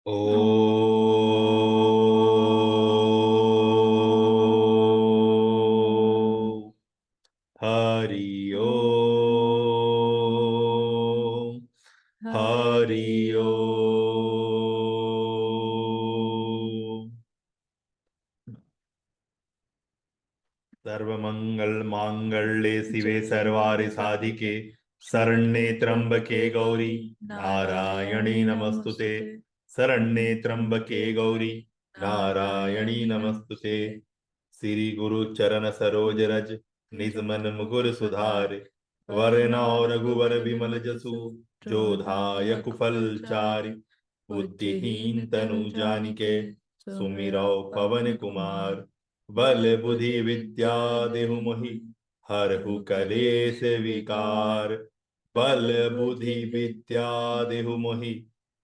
ओ हरि ओ हरि ओ। सर्वमंगल मांगल्ये शिवे सर्वारि साधिके शरण्ये त्र्यंबके गौरी नारायणी नमस्तुते। शरण्ये त्र्यंबके गौरी नारायणी नमस्तुते। श्री गुरु चरण सरोज रज निज मन मुकुर सुधारे। वरनौ रघुवर विमल जसु जो धायक फल चारि। बुद्धिहीन तनु जानिके सुमिरौ पवन कुमार। बल बुद्धि विद्या देहु मोहि हरहु कलेश विकार। बल बुद्धि विद्या देहु मोहि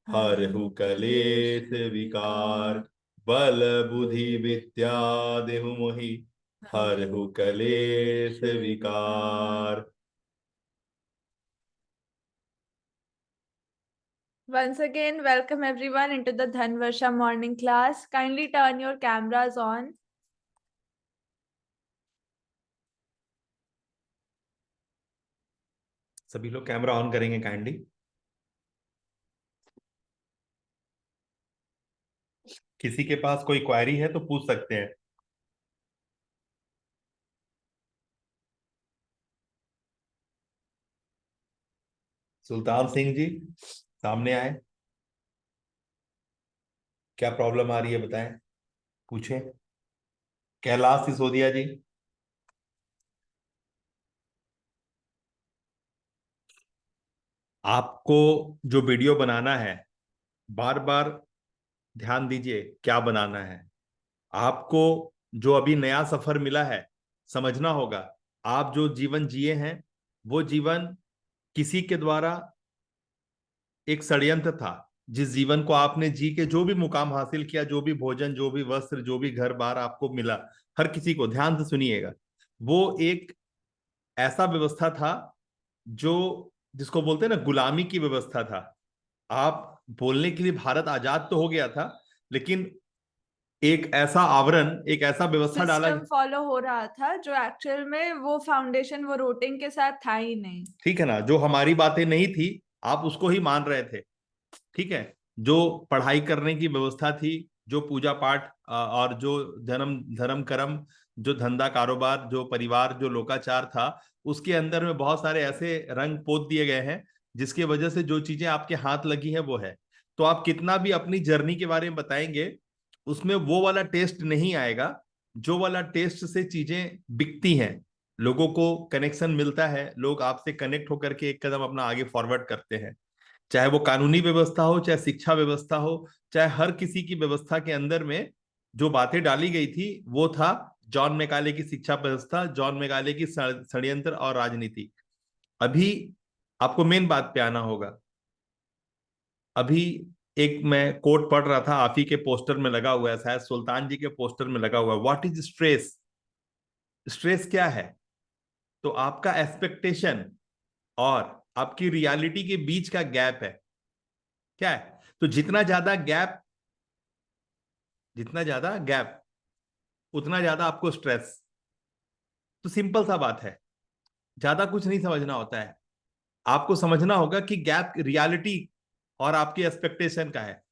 हरहु कलेश विकार। बल बुद्धि विद्या देहु मोहि हरहु कलेश विकार। Once again, welcome everyone into the Dhanvarsha morning class. Kindly turn your cameras on. सभी लोग कैमरा ऑन करेंगे काइंडली। किसी के पास कोई क्वेरी है तो पूछ सकते हैं। सुल्तान सिंह जी सामने आए। क्या प्रॉब्लम आ रही है बताएं, पूछें। कैलाश सिसोदिया जी। आपको जो वीडियो बनाना है, बार बार ध्यान दीजिए क्या बनाना है। आपको जो अभी नया सफर मिला है, समझना होगा आप जो जीवन जिए हैं वो जीवन किसी के द्वारा एक षड्यंत्र था। जिस जीवन को आपने जी के जो भी मुकाम हासिल किया, जो भी भोजन, जो भी वस्त्र, जो भी घर बार आपको मिला, हर किसी को ध्यान से सुनिएगा, वो एक ऐसा व्यवस्था था जो जिसको बोलते हैं ना, गुलामी की व्यवस्था था। आप बोलने के लिए भारत आजाद तो हो गया था, लेकिन एक ऐसा आवरण, एक ऐसा व्यवस्था डाला। सिस्टम फॉलो हो रहा था जो एक्चुअल में वो फाउंडेशन वो रोटिंग के साथ था ही नहीं। ठीक है ना, जो हमारी बातें नहीं थी आप उसको ही मान रहे थे। ठीक है, जो पढ़ाई करने की व्यवस्था थी, जो पूजा पाठ और जो जन्म धर्म कर्म, जो धंधा कारोबार, जो परिवार, जो लोकाचार था, उसके अंदर में बहुत सारे ऐसे रंग पोत दिए गए हैं जिसकी वजह से जो चीजें आपके हाथ लगी हैं वो है। तो आप कितना भी अपनी जर्नी के बारे में बताएंगे, उसमें वो वाला टेस्ट नहीं आएगा जो वाला टेस्ट से चीजें बिकती हैं। लोगों को कनेक्शन मिलता है, लोग आपसे कनेक्ट होकर के एक कदम अपना आगे फॉरवर्ड करते हैं। चाहे वो कानूनी व्यवस्था हो, चाहे शिक्षा व्यवस्था हो, चाहे हर किसी की व्यवस्था के अंदर में जो बातें डाली गई थी वो था जॉन मैकाले की शिक्षा व्यवस्था, जॉन मैकाले की षड्यंत्र और राजनीति। अभी आपको मेन बात पे आना होगा। अभी एक मैं कोट पढ़ रहा था, आप ही के पोस्टर में लगा हुआ है, शायद सुल्तान जी के पोस्टर में लगा हुआ है। What is stress? स्ट्रेस क्या है? तो आपका एक्सपेक्टेशन और आपकी रियलिटी के बीच का गैप है। क्या है? तो जितना ज्यादा गैप उतना ज्यादा आपको स्ट्रेस। तो सिंपल सा बात है, ज्यादा कुछ नहीं समझना होता है। आपको समझना होगा कि गैप रियलिटी और आपकी एक्सपेक्टेशन का है।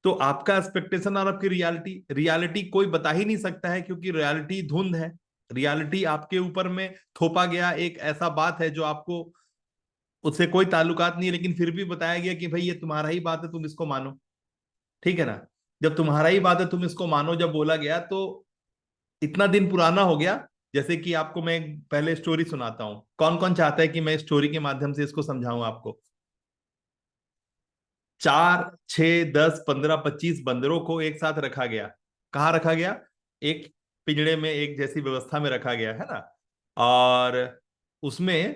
तो आपका एक्सपेक्टेशन और आपकी रियलिटी, रियलिटी कोई बता ही नहीं सकता है क्योंकि रियलिटी धुंध है। रियलिटी आपके ऊपर में थोपा गया एक ऐसा बात है जो आपको उससे कोई ताल्लुकात नहीं है, लेकिन फिर भी बताया गया कि भाई ये तुम्हारा ही बात है, तुम इसको मानो। ठीक है ना? जब तुम्हारा ही बात है तुम इसको मानो, जब बोला गया तो इतना दिन पुराना हो गया। जैसे कि आपको मैं पहले स्टोरी सुनाता हूं, कौन कौन चाहता है कि मैं स्टोरी के माध्यम से इसको समझाऊं आपको। 4 6 10 15 25 बंदरों को एक साथ रखा गया। कहाँ रखा गया? एक पिंजड़े में, एक जैसी व्यवस्था में रखा गया है ना। और उसमें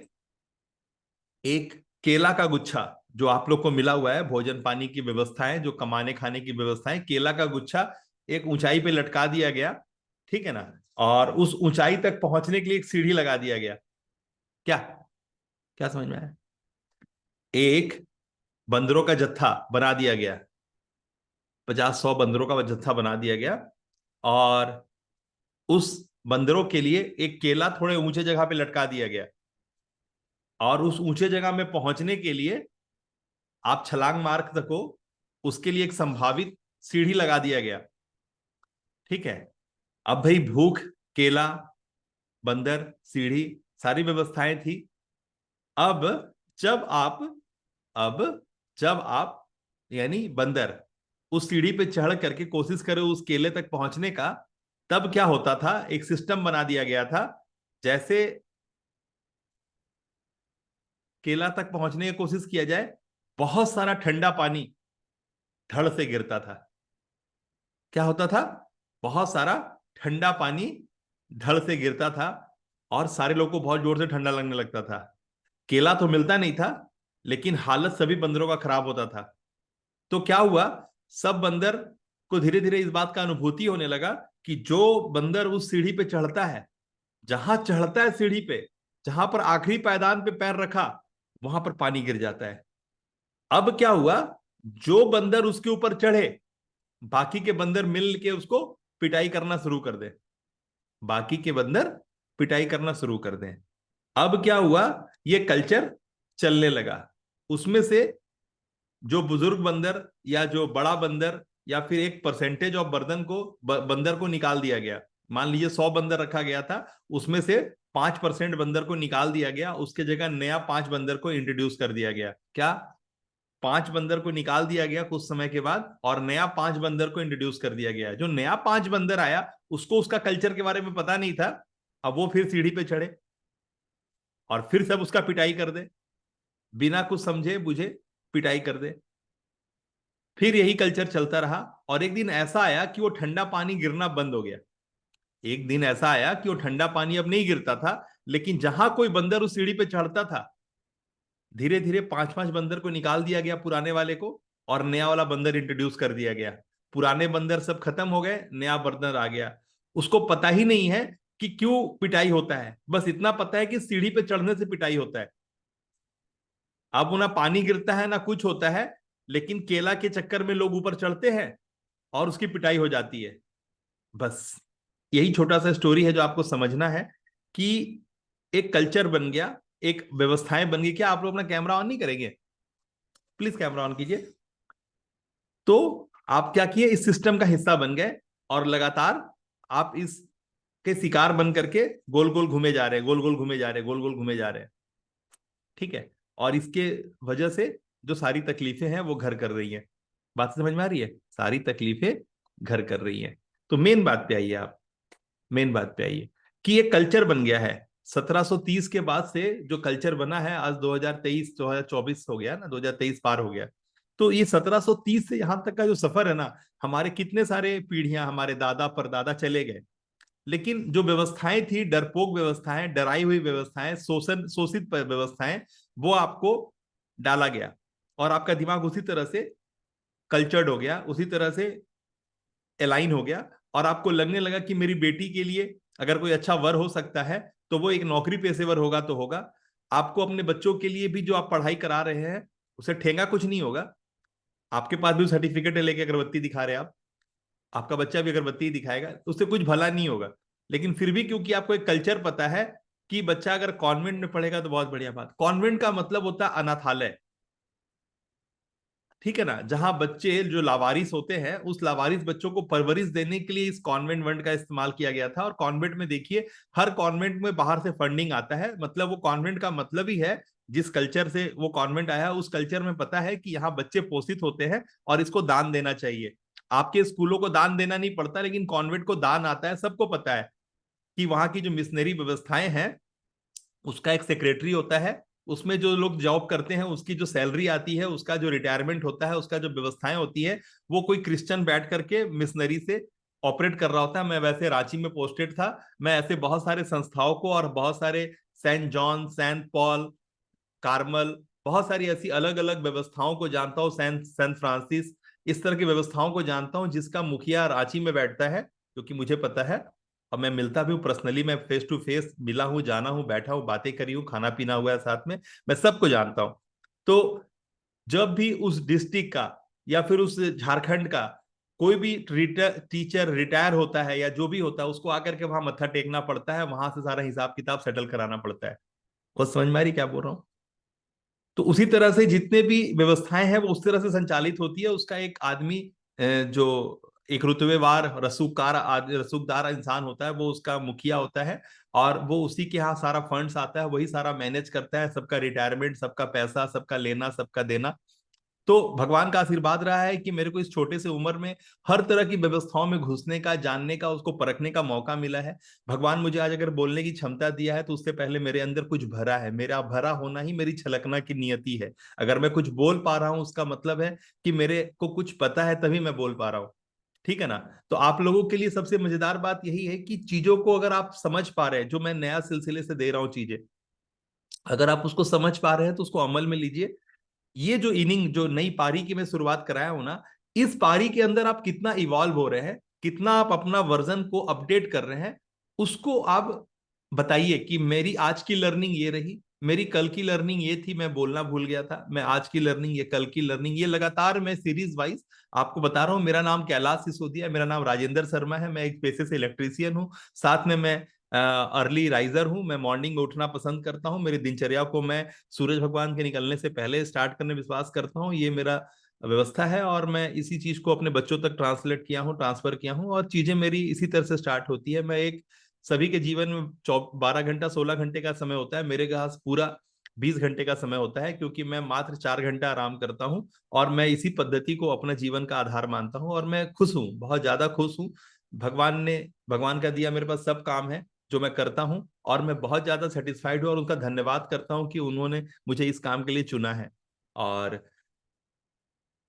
एक केला का गुच्छा, जो आप लोग को मिला हुआ है, भोजन पानी की व्यवस्थाएं, जो कमाने खाने की व्यवस्थाएं, केला का गुच्छा एक ऊंचाई पे लटका दिया गया। ठीक है ना? और उस ऊंचाई तक पहुंचने के लिए एक सीढ़ी लगा दिया गया। क्या क्या समझ में आया? एक बंदरों का जत्था बना दिया गया। 50-100 बंदरों का जत्था बना दिया गया, और उस बंदरों के लिए एक केला थोड़े ऊंचे जगह पे लटका दिया गया, और उस ऊंचे जगह में पहुंचने के लिए आप छलांग मार सको उसके लिए एक संभावित सीढ़ी लगा दिया गया। ठीक है, अब भाई भूख, केला, बंदर, सीढ़ी, सारी व्यवस्थाएं थी। अब जब आप अब जब आप यानी बंदर उस सीढ़ी पे चढ़ करके कोशिश करे उस केले तक पहुंचने का, तब क्या होता था, एक सिस्टम बना दिया गया था। जैसे केला तक पहुंचने की कोशिश किया जाए, बहुत सारा ठंडा पानी धड़ से गिरता था। क्या होता था, बहुत सारा ठंडा पानी धड़ से गिरता था, और सारे लोग को बहुत जोर से ठंडा लगने लगता था। केला तो मिलता नहीं था, लेकिन हालत सभी बंदरों का खराब होता था। तो क्या हुआ, सब बंदर को धीरे धीरे इस बात का अनुभूति होने लगा कि जो बंदर उस सीढ़ी पे चढ़ता है, जहां चढ़ता है सीढ़ी पे, जहां पर आखिरी पायदान पे पैर रखा, वहां पर पानी गिर जाता है। अब क्या हुआ, जो बंदर उसके ऊपर चढ़े, बाकी के बंदर मिल के उसको पिटाई करना शुरू कर दे, बाकी के बंदर पिटाई करना शुरू कर दें। अब क्या हुआ, ये कल्चर चलने लगा। उसमें से जो बुजुर्ग बंदर या जो बड़ा बंदर या फिर एक परसेंटेज ऑफ बर्दन को बंदर को निकाल दिया गया। मान लीजिए 100 बंदर रखा गया था, उसमें से 5% बंदर को निकाल दिया गया, उसके जगह नया 5 बंदर को इंट्रोड्यूस कर दिया गया। क्या, 5 बंदर को निकाल दिया गया कुछ समय के बाद, और नया 5 बंदर को इंट्रोड्यूस कर दिया गया। जो नया 5 बंदर आया, उसको उसका कल्चर के बारे में पता नहीं था। अब वो फिर सीढ़ी पे चढ़े और फिर सब उसका पिटाई कर दे, बिना कुछ समझे बुझे पिटाई कर दे। फिर यही कल्चर चलता रहा, और एक दिन ऐसा आया कि वो ठंडा पानी गिरना बंद हो गया। एक दिन ऐसा आया कि वो ठंडा पानी अब नहीं गिरता था, लेकिन जहां कोई बंदर उस सीढ़ी पे चढ़ता था, धीरे धीरे 5-5 बंदर को निकाल दिया गया, पुराने वाले को, और नया वाला बंदर इंट्रोड्यूस कर दिया गया। पुराने बंदर सब खत्म हो गए, नया बंदर आ गया। उसको पता ही नहीं है कि क्यों पिटाई होता है, बस इतना पता है कि सीढ़ी पे चढ़ने से पिटाई होता है। अब ना पानी गिरता है ना कुछ होता है, लेकिन केला के चक्कर में लोग ऊपर चढ़ते हैं और उसकी पिटाई हो जाती है। बस यही छोटा सा स्टोरी है जो आपको समझना है कि एक कल्चर बन गया, एक व्यवस्थाएं बन गई। क्या आप लोग अपना कैमरा ऑन नहीं करेंगे? प्लीज कैमरा ऑन कीजिए। तो आप क्या किए, इस सिस्टम का हिस्सा बन गए, और लगातार आप इस के शिकार बन करके गोल गोल घूमे जा रहे हैं, गोल गोल घूमे जा रहे हैं, गोल गोल घूमे जा रहे हैं। ठीक है, और इसके वजह से जो सारी तकलीफें हैं वो घर कर रही हैं। बात समझ में आ रही है? सारी तकलीफें घर कर रही हैं। तो मेन बात पे आइए आप, मेन बात पे आइए कि ये कल्चर बन गया है 1730 के बाद से। जो कल्चर बना है आज 2023 2024 हो गया ना, 2023 पार हो गया। तो ये 1730 से यहां तक का जो सफर है ना, हमारे कितने सारे पीढ़ियां, हमारे दादा परदादा चले गए, लेकिन जो व्यवस्थाएं थी, डरपोक व्यवस्थाएं, डराई हुई व्यवस्थाएं, शोषण शोषित व्यवस्थाएं, वो आपको डाला गया, और आपका दिमाग उसी तरह से कल्चर्ड हो गया, उसी तरह से अलाइन हो गया, और आपको लगने लगा कि मेरी बेटी के लिए अगर कोई अच्छा वर हो सकता है तो वो एक नौकरी पेशेवर होगा तो होगा। आपको अपने बच्चों के लिए भी जो आप पढ़ाई करा रहे हैं, उसे ठेंगा कुछ नहीं होगा। आपके पास भी सर्टिफिकेट है, लेके अगरबत्ती दिखा रहे हैं आप, आपका बच्चा भी अगरबत्ती दिखाएगा, उससे कुछ भला नहीं होगा। लेकिन फिर भी क्योंकि आपको एक कल्चर पता है कि बच्चा अगर कॉन्वेंट में पढ़ेगा तो बहुत बढ़िया बात। कॉन्वेंट का मतलब होता है अनाथालय, ठीक है ना, जहां बच्चे जो लावारिस होते हैं, उस लावारिस बच्चों को परवरिश देने के लिए इस कॉन्वेंट वर्ड का इस्तेमाल किया गया था। और कॉन्वेंट में देखिए, हर कॉन्वेंट में बाहर से फंडिंग आता है, मतलब वो कॉन्वेंट का मतलब ही है, जिस कल्चर से वो कॉन्वेंट आया उस कल्चर में पता है कि यहाँ बच्चे पोषित होते हैं और इसको दान देना चाहिए। आपके स्कूलों को दान देना नहीं पड़ता, लेकिन कॉन्वेंट को दान आता है। सबको पता है कि वहां की जो मिशनरी व्यवस्थाएं हैं, उसका एक सेक्रेटरी होता है, उसमें जो लोग जॉब करते हैं उसकी जो सैलरी आती है, उसका जो रिटायरमेंट होता है, उसका जो व्यवस्थाएं होती है, वो कोई क्रिश्चियन बैठ करके मिशनरी से ऑपरेट कर रहा होता है। मैं वैसे रांची में पोस्टेड था, मैं ऐसे बहुत सारे संस्थाओं को और बहुत सारे saint John, saint Paul, Carmel, बहुत सारी ऐसी अलग अलग व्यवस्थाओं को जानता हूँ, सेंट सेंट फ्रांसिस, इस तरह की व्यवस्थाओं को जानता हूँ, जिसका मुखिया रांची में बैठता है, क्योंकि मुझे पता है। और मैं मिलता भी हूँ पर्सनली, मैं फेस टू फेस मिला हूँ, जाना हूँ, बैठा हूँ, बातें करी हूँ, खाना पीना हुआ है साथ में, मैं सबको जानता हूँ। तो जब भी उस डिस्ट्रिक्ट का या फिर उस झारखंड का कोई भी टीचर रिटायर होता है या जो भी होता है, उसको आकर के वहां मत्था टेकना पड़ता है, वहां से सारा हिसाब किताब सेटल कराना पड़ता है। वो समझ में आ रही क्या बोल रहा हूँ? तो उसी तरह से जितने भी व्यवस्थाएं हैं वो उस तरह से संचालित होती है। उसका एक आदमी जो एक रुतबेवार रसूखदार इंसान होता है, वो उसका मुखिया होता है, और वो उसी के यहाँ सारा फंड्स आता है, वही सारा मैनेज करता है, सबका रिटायरमेंट, सबका पैसा, सबका लेना, सबका देना। तो भगवान का आशीर्वाद रहा है कि मेरे को इस छोटे से उम्र में हर तरह की व्यवस्थाओं में घुसने का, जानने का, उसको परखने का मौका मिला है। भगवान मुझे आज अगर बोलने की क्षमता दिया है तो उससे पहले मेरे अंदर कुछ भरा है। मेरा भरा होना ही मेरी छलकना की नियति है। अगर मैं कुछ बोल पा रहा हूं, उसका मतलब है कि मेरे को कुछ पता है, तभी मैं बोल पा रहा हूँ। ठीक है ना? तो आप लोगों के लिए सबसे मजेदार बात यही है कि चीजों को अगर आप समझ पा रहे हैं, जो मैं नया सिलसिले से दे रहा हूँ चीजें, अगर आप उसको समझ पा रहे हैं तो उसको अमल में लीजिए। ये जो इनिंग, जो नई पारी की मैं शुरुआत कराया हूं ना, इस पारी के अंदर आप कितना इवॉल्व हो रहे हैं, कितना आप अपना वर्जन को अपडेट कर रहे हैं, उसको आप बताइए कि मेरी आज की लर्निंग ये रही, मेरी कल की लर्निंग ये थी, मैं बोलना भूल गया था, मैं आज की लर्निंग, ये कल की लर्निंग, ये लगातार मैं सीरीज वाइज आपको बता रहा हूँ। मेरा नाम कैलाश सिसोदिया है, मेरा नाम राजेंद्र शर्मा है, मैं एक पेशे से इलेक्ट्रीशियन हूँ, साथ में मैं अर्ली राइजर हूँ। मैं मॉर्निंग में उठना पसंद करता हूँ। मेरी दिनचर्या को मैं सूरज भगवान के निकलने से पहले स्टार्ट करने विश्वास करता हूँ। ये मेरा व्यवस्था है, और मैं इसी चीज को अपने बच्चों तक ट्रांसलेट किया हूँ, ट्रांसफर किया हूँ, और चीजें मेरी इसी तरह से स्टार्ट होती है। मैं एक, सभी के जीवन में 12 घंटा 16 घंटे का समय होता है, मेरे पास पूरा 20 घंटे का समय होता है, क्योंकि मैं मात्र 4 घंटा आराम करता हूँ, और मैं इसी पद्धति को अपने जीवन का आधार मानता हूँ, और मैं खुश हूँ, बहुत ज्यादा खुश हूँ। भगवान का दिया मेरे पास सब काम है जो मैं करता हूं, और मैं बहुत ज्यादा सेटिस्फाइड हूं, और उनका धन्यवाद करता हूं कि उन्होंने मुझे इस काम के लिए चुना है। और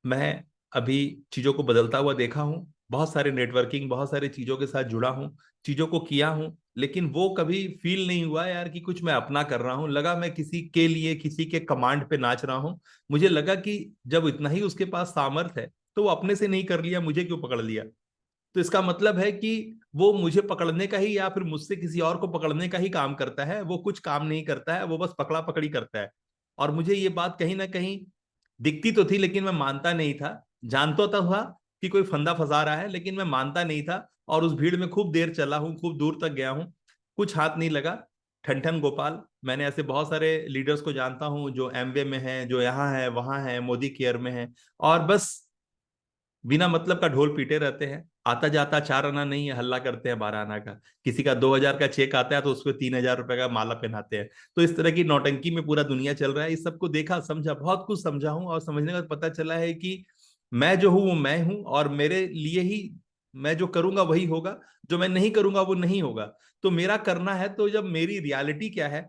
मैं अभी चीजों को बदलता हुआ देखा हूं, बहुत सारे नेटवर्किंग, बहुत सारी चीजों के साथ जुड़ा हूं, चीजों को किया हूं, लेकिन वो कभी फील नहीं हुआ यार कि कुछ मैं अपना कर रहा हूं। लगा मैं किसी के लिए, किसी के कमांड पे नाच रहा हूं। मुझे लगा कि जब इतना ही उसके पास सामर्थ है, तो वो अपने से नहीं कर लिया, मुझे क्यों पकड़ लिया? तो इसका मतलब है कि वो मुझे पकड़ने का ही, या फिर मुझसे किसी और को पकड़ने का ही काम करता है। वो कुछ काम नहीं करता है, वो बस पकड़ा पकड़ी करता है। और मुझे ये बात कहीं ना कहीं दिखती तो थी, लेकिन मैं मानता नहीं था। जानता तो था कि कोई फंदा फंसा रहा है, लेकिन मैं मानता नहीं था। और उस भीड़ में खूब देर चला हूं, खूब दूर तक गया हूं, कुछ हाथ नहीं लगा। ठन ठन गोपाल। मैंने ऐसे बहुत सारे लीडर्स को जानता हूं जो एमवे में हैं, जो यहाँ है, वहां है, मोदी केयर में है, और बस बिना मतलब का ढोल पीटे रहते हैं। आता जाता 4 आना नहीं है, हल्ला करते हैं 12 आना का। किसी का 2,000 का चेक आता है तो उसको 3,000 रुपए का माला पहनाते हैं। तो इस तरह की नौटंकी में पूरा दुनिया चल रहा है। इस सबको देखा, समझा, बहुत कुछ समझा हूं, और समझने का पता चला है कि मैं जो हूं वो मैं हूं, और मेरे लिए ही मैं जो करूंगा वही होगा, जो मैं नहीं करूंगा वो नहीं होगा। तो मेरा करना है, तो जब मेरी रियलिटी क्या है,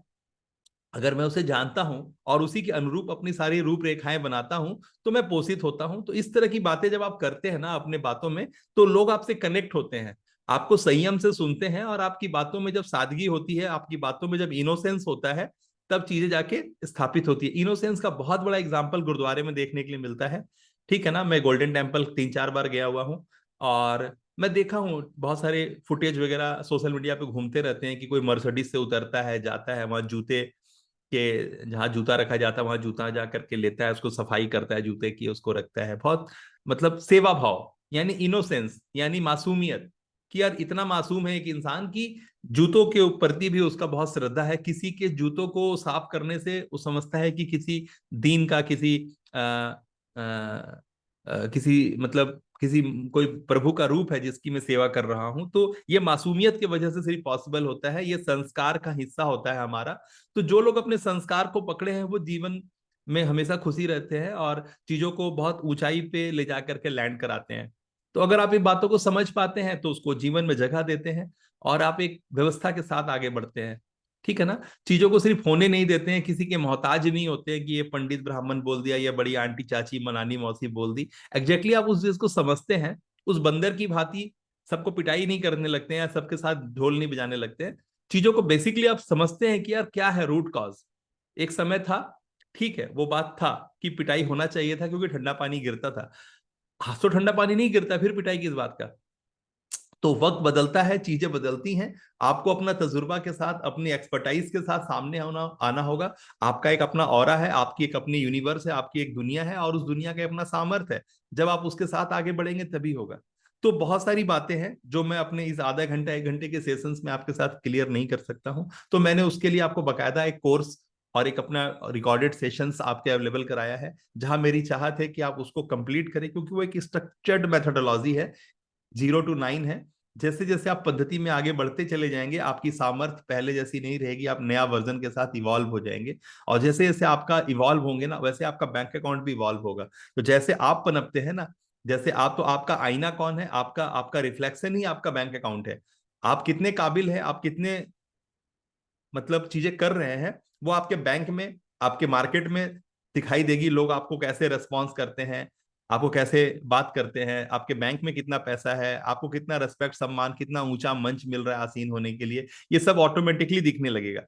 अगर मैं उसे जानता हूं और उसी के अनुरूप अपनी सारी रूपरेखाएं बनाता हूं, तो मैं पोषित होता हूं। तो इस तरह की बातें जब आप करते हैं ना अपने बातों में, तो लोग आपसे कनेक्ट होते हैं, आपको संयम से सुनते हैं, और आपकी बातों में जब सादगी होती है, आपकी बातों में जब इनोसेंस होता है, तब चीजें जाके स्थापित होती है। इनोसेंस का बहुत बड़ा एग्जाम्पल गुरुद्वारे में देखने के लिए मिलता है। ठीक है ना? मैं गोल्डन टेम्पल 3-4 बार गया हुआ हूँ, और मैं देखा हूँ बहुत सारे फुटेज वगैरह सोशल मीडिया पे घूमते रहते हैं कि कोई मर्सिडीज से उतरता है, जाता है वहां जूते के, जहाँ जूता रखा जाता है वहां जूता जा करके लेता है, उसको सफाई करता है जूते की, उसको रखता है। बहुत मतलब सेवा भाव, यानी इनोसेंस, यानी मासूमियत, कि यार इतना मासूम है एक इंसान की जूतों के प्रति भी उसका बहुत श्रद्धा है। किसी के जूतों को साफ करने से वो समझता है कि किसी दीन का, किसी किसी मतलब किसी कोई प्रभु का रूप है जिसकी मैं सेवा कर रहा हूं। तो ये मासूमियत की वजह से सिर्फ पॉसिबल होता है, ये संस्कार का हिस्सा होता है हमारा। तो जो लोग अपने संस्कार को पकड़े हैं वो जीवन में हमेशा खुशी रहते हैं, और चीजों को बहुत ऊंचाई पे ले जाकर के लैंड कराते हैं। तो अगर आप इन बातों को समझ पाते हैं तो उसको जीवन में जगह देते हैं, और आप एक व्यवस्था के साथ आगे बढ़ते हैं। ठीक है ना? चीजों को सिर्फ होने नहीं देते हैं, किसी के मोहताज नहीं होते हैं कि ये पंडित ब्राह्मण बोल दिया, ये बड़ी आंटी चाची मनानी मौसी बोल दी। एग्जैक्टली आप उस चीज को समझते हैं, उस बंदर की भांति सबको पिटाई नहीं करने लगते हैं, या सबके साथ ढोल नहीं बजाने लगते हैं। चीजों को बेसिकली आप समझते हैं कि यार क्या है रूट कॉज। एक समय था, ठीक है, वो बात था कि पिटाई होना चाहिए था क्योंकि ठंडा पानी गिरता था। आज तो ठंडा पानी नहीं गिरता, फिर पिटाई किस बात का? तो वक्त बदलता है, चीजें बदलती हैं। आपको अपना तजुर्बा के साथ, अपनी एक्सपर्टाइज के साथ सामने आना होगा। आपका एक अपना ऑरा है, आपकी एक अपनी यूनिवर्स है, आपकी एक दुनिया है, और उस दुनिया का अपना सामर्थ्य है। जब आप उसके साथ आगे बढ़ेंगे तभी होगा। तो बहुत सारी बातें हैं जो मैं अपने इस आधा घंटा 1 घंटे के सेशंस में आपके साथ क्लियर नहीं कर सकता हूं। तो मैंने उसके लिए आपको बकायदा एक कोर्स और एक अपना रिकॉर्डेड सेशंस आपके अवेलेबल कराया है, जहां मेरी चाहत है कि आप उसको कंप्लीट करें, क्योंकि वो एक स्ट्रक्चर्ड मेथोडोलॉजी है, 0 to 9 है। जैसे जैसे आप पद्धति में आगे बढ़ते चले जाएंगे, आपकी सामर्थ्य पहले जैसी नहीं रहेगी, आप नया वर्जन के साथ इवॉल्व हो जाएंगे। और जैसे जैसे आपका इवॉल्व होंगे ना, वैसे आपका बैंक अकाउंट भी इवॉल्व होगा। तो जैसे आप पनपते हैं ना, जैसे आप, तो आपका आईना कौन है? आपका आपका रिफ्लेक्शन ही आपका बैंक अकाउंट है। आप कितने काबिल हैं, आप कितने मतलब चीजें कर रहे हैं, वो आपके बैंक में, आपके मार्केट में दिखाई देगी। लोग आपको कैसे रेस्पॉन्स करते हैं, आपको कैसे बात करते हैं, आपके बैंक में कितना पैसा है, आपको कितना रेस्पेक्ट सम्मान, कितना ऊंचा मंच मिल रहा है आसीन होने के लिए, ये सब ऑटोमेटिकली दिखने लगेगा।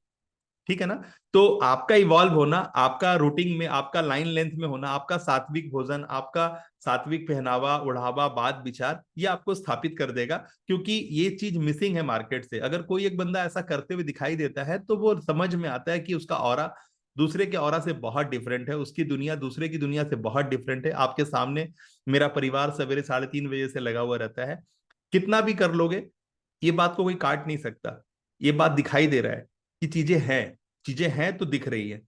ठीक है ना? तो आपका इवॉल्व होना, आपका रूटिंग में, आपका लाइन लेंथ में होना, आपका सात्विक भोजन, आपका सात्विक पहनावा ओढ़ावा बात विचार, ये आपको स्थापित कर देगा। क्योंकि ये चीज मिसिंग है मार्केट से। अगर कोई एक बंदा ऐसा करते हुए दिखाई देता है, तो वो समझ में आता है कि उसका ऑरा दूसरे के ऑरा से बहुत डिफरेंट है, उसकी दुनिया दूसरे की दुनिया से बहुत डिफरेंट है। आपके सामने मेरा परिवार सवेरे 3:30 बजे से लगा हुआ रहता है, कितना भी कर लोगे, ये बात को कोई काट नहीं सकता। ये बात दिखाई दे रहा है कि चीजें हैं, चीजें हैं तो दिख रही है।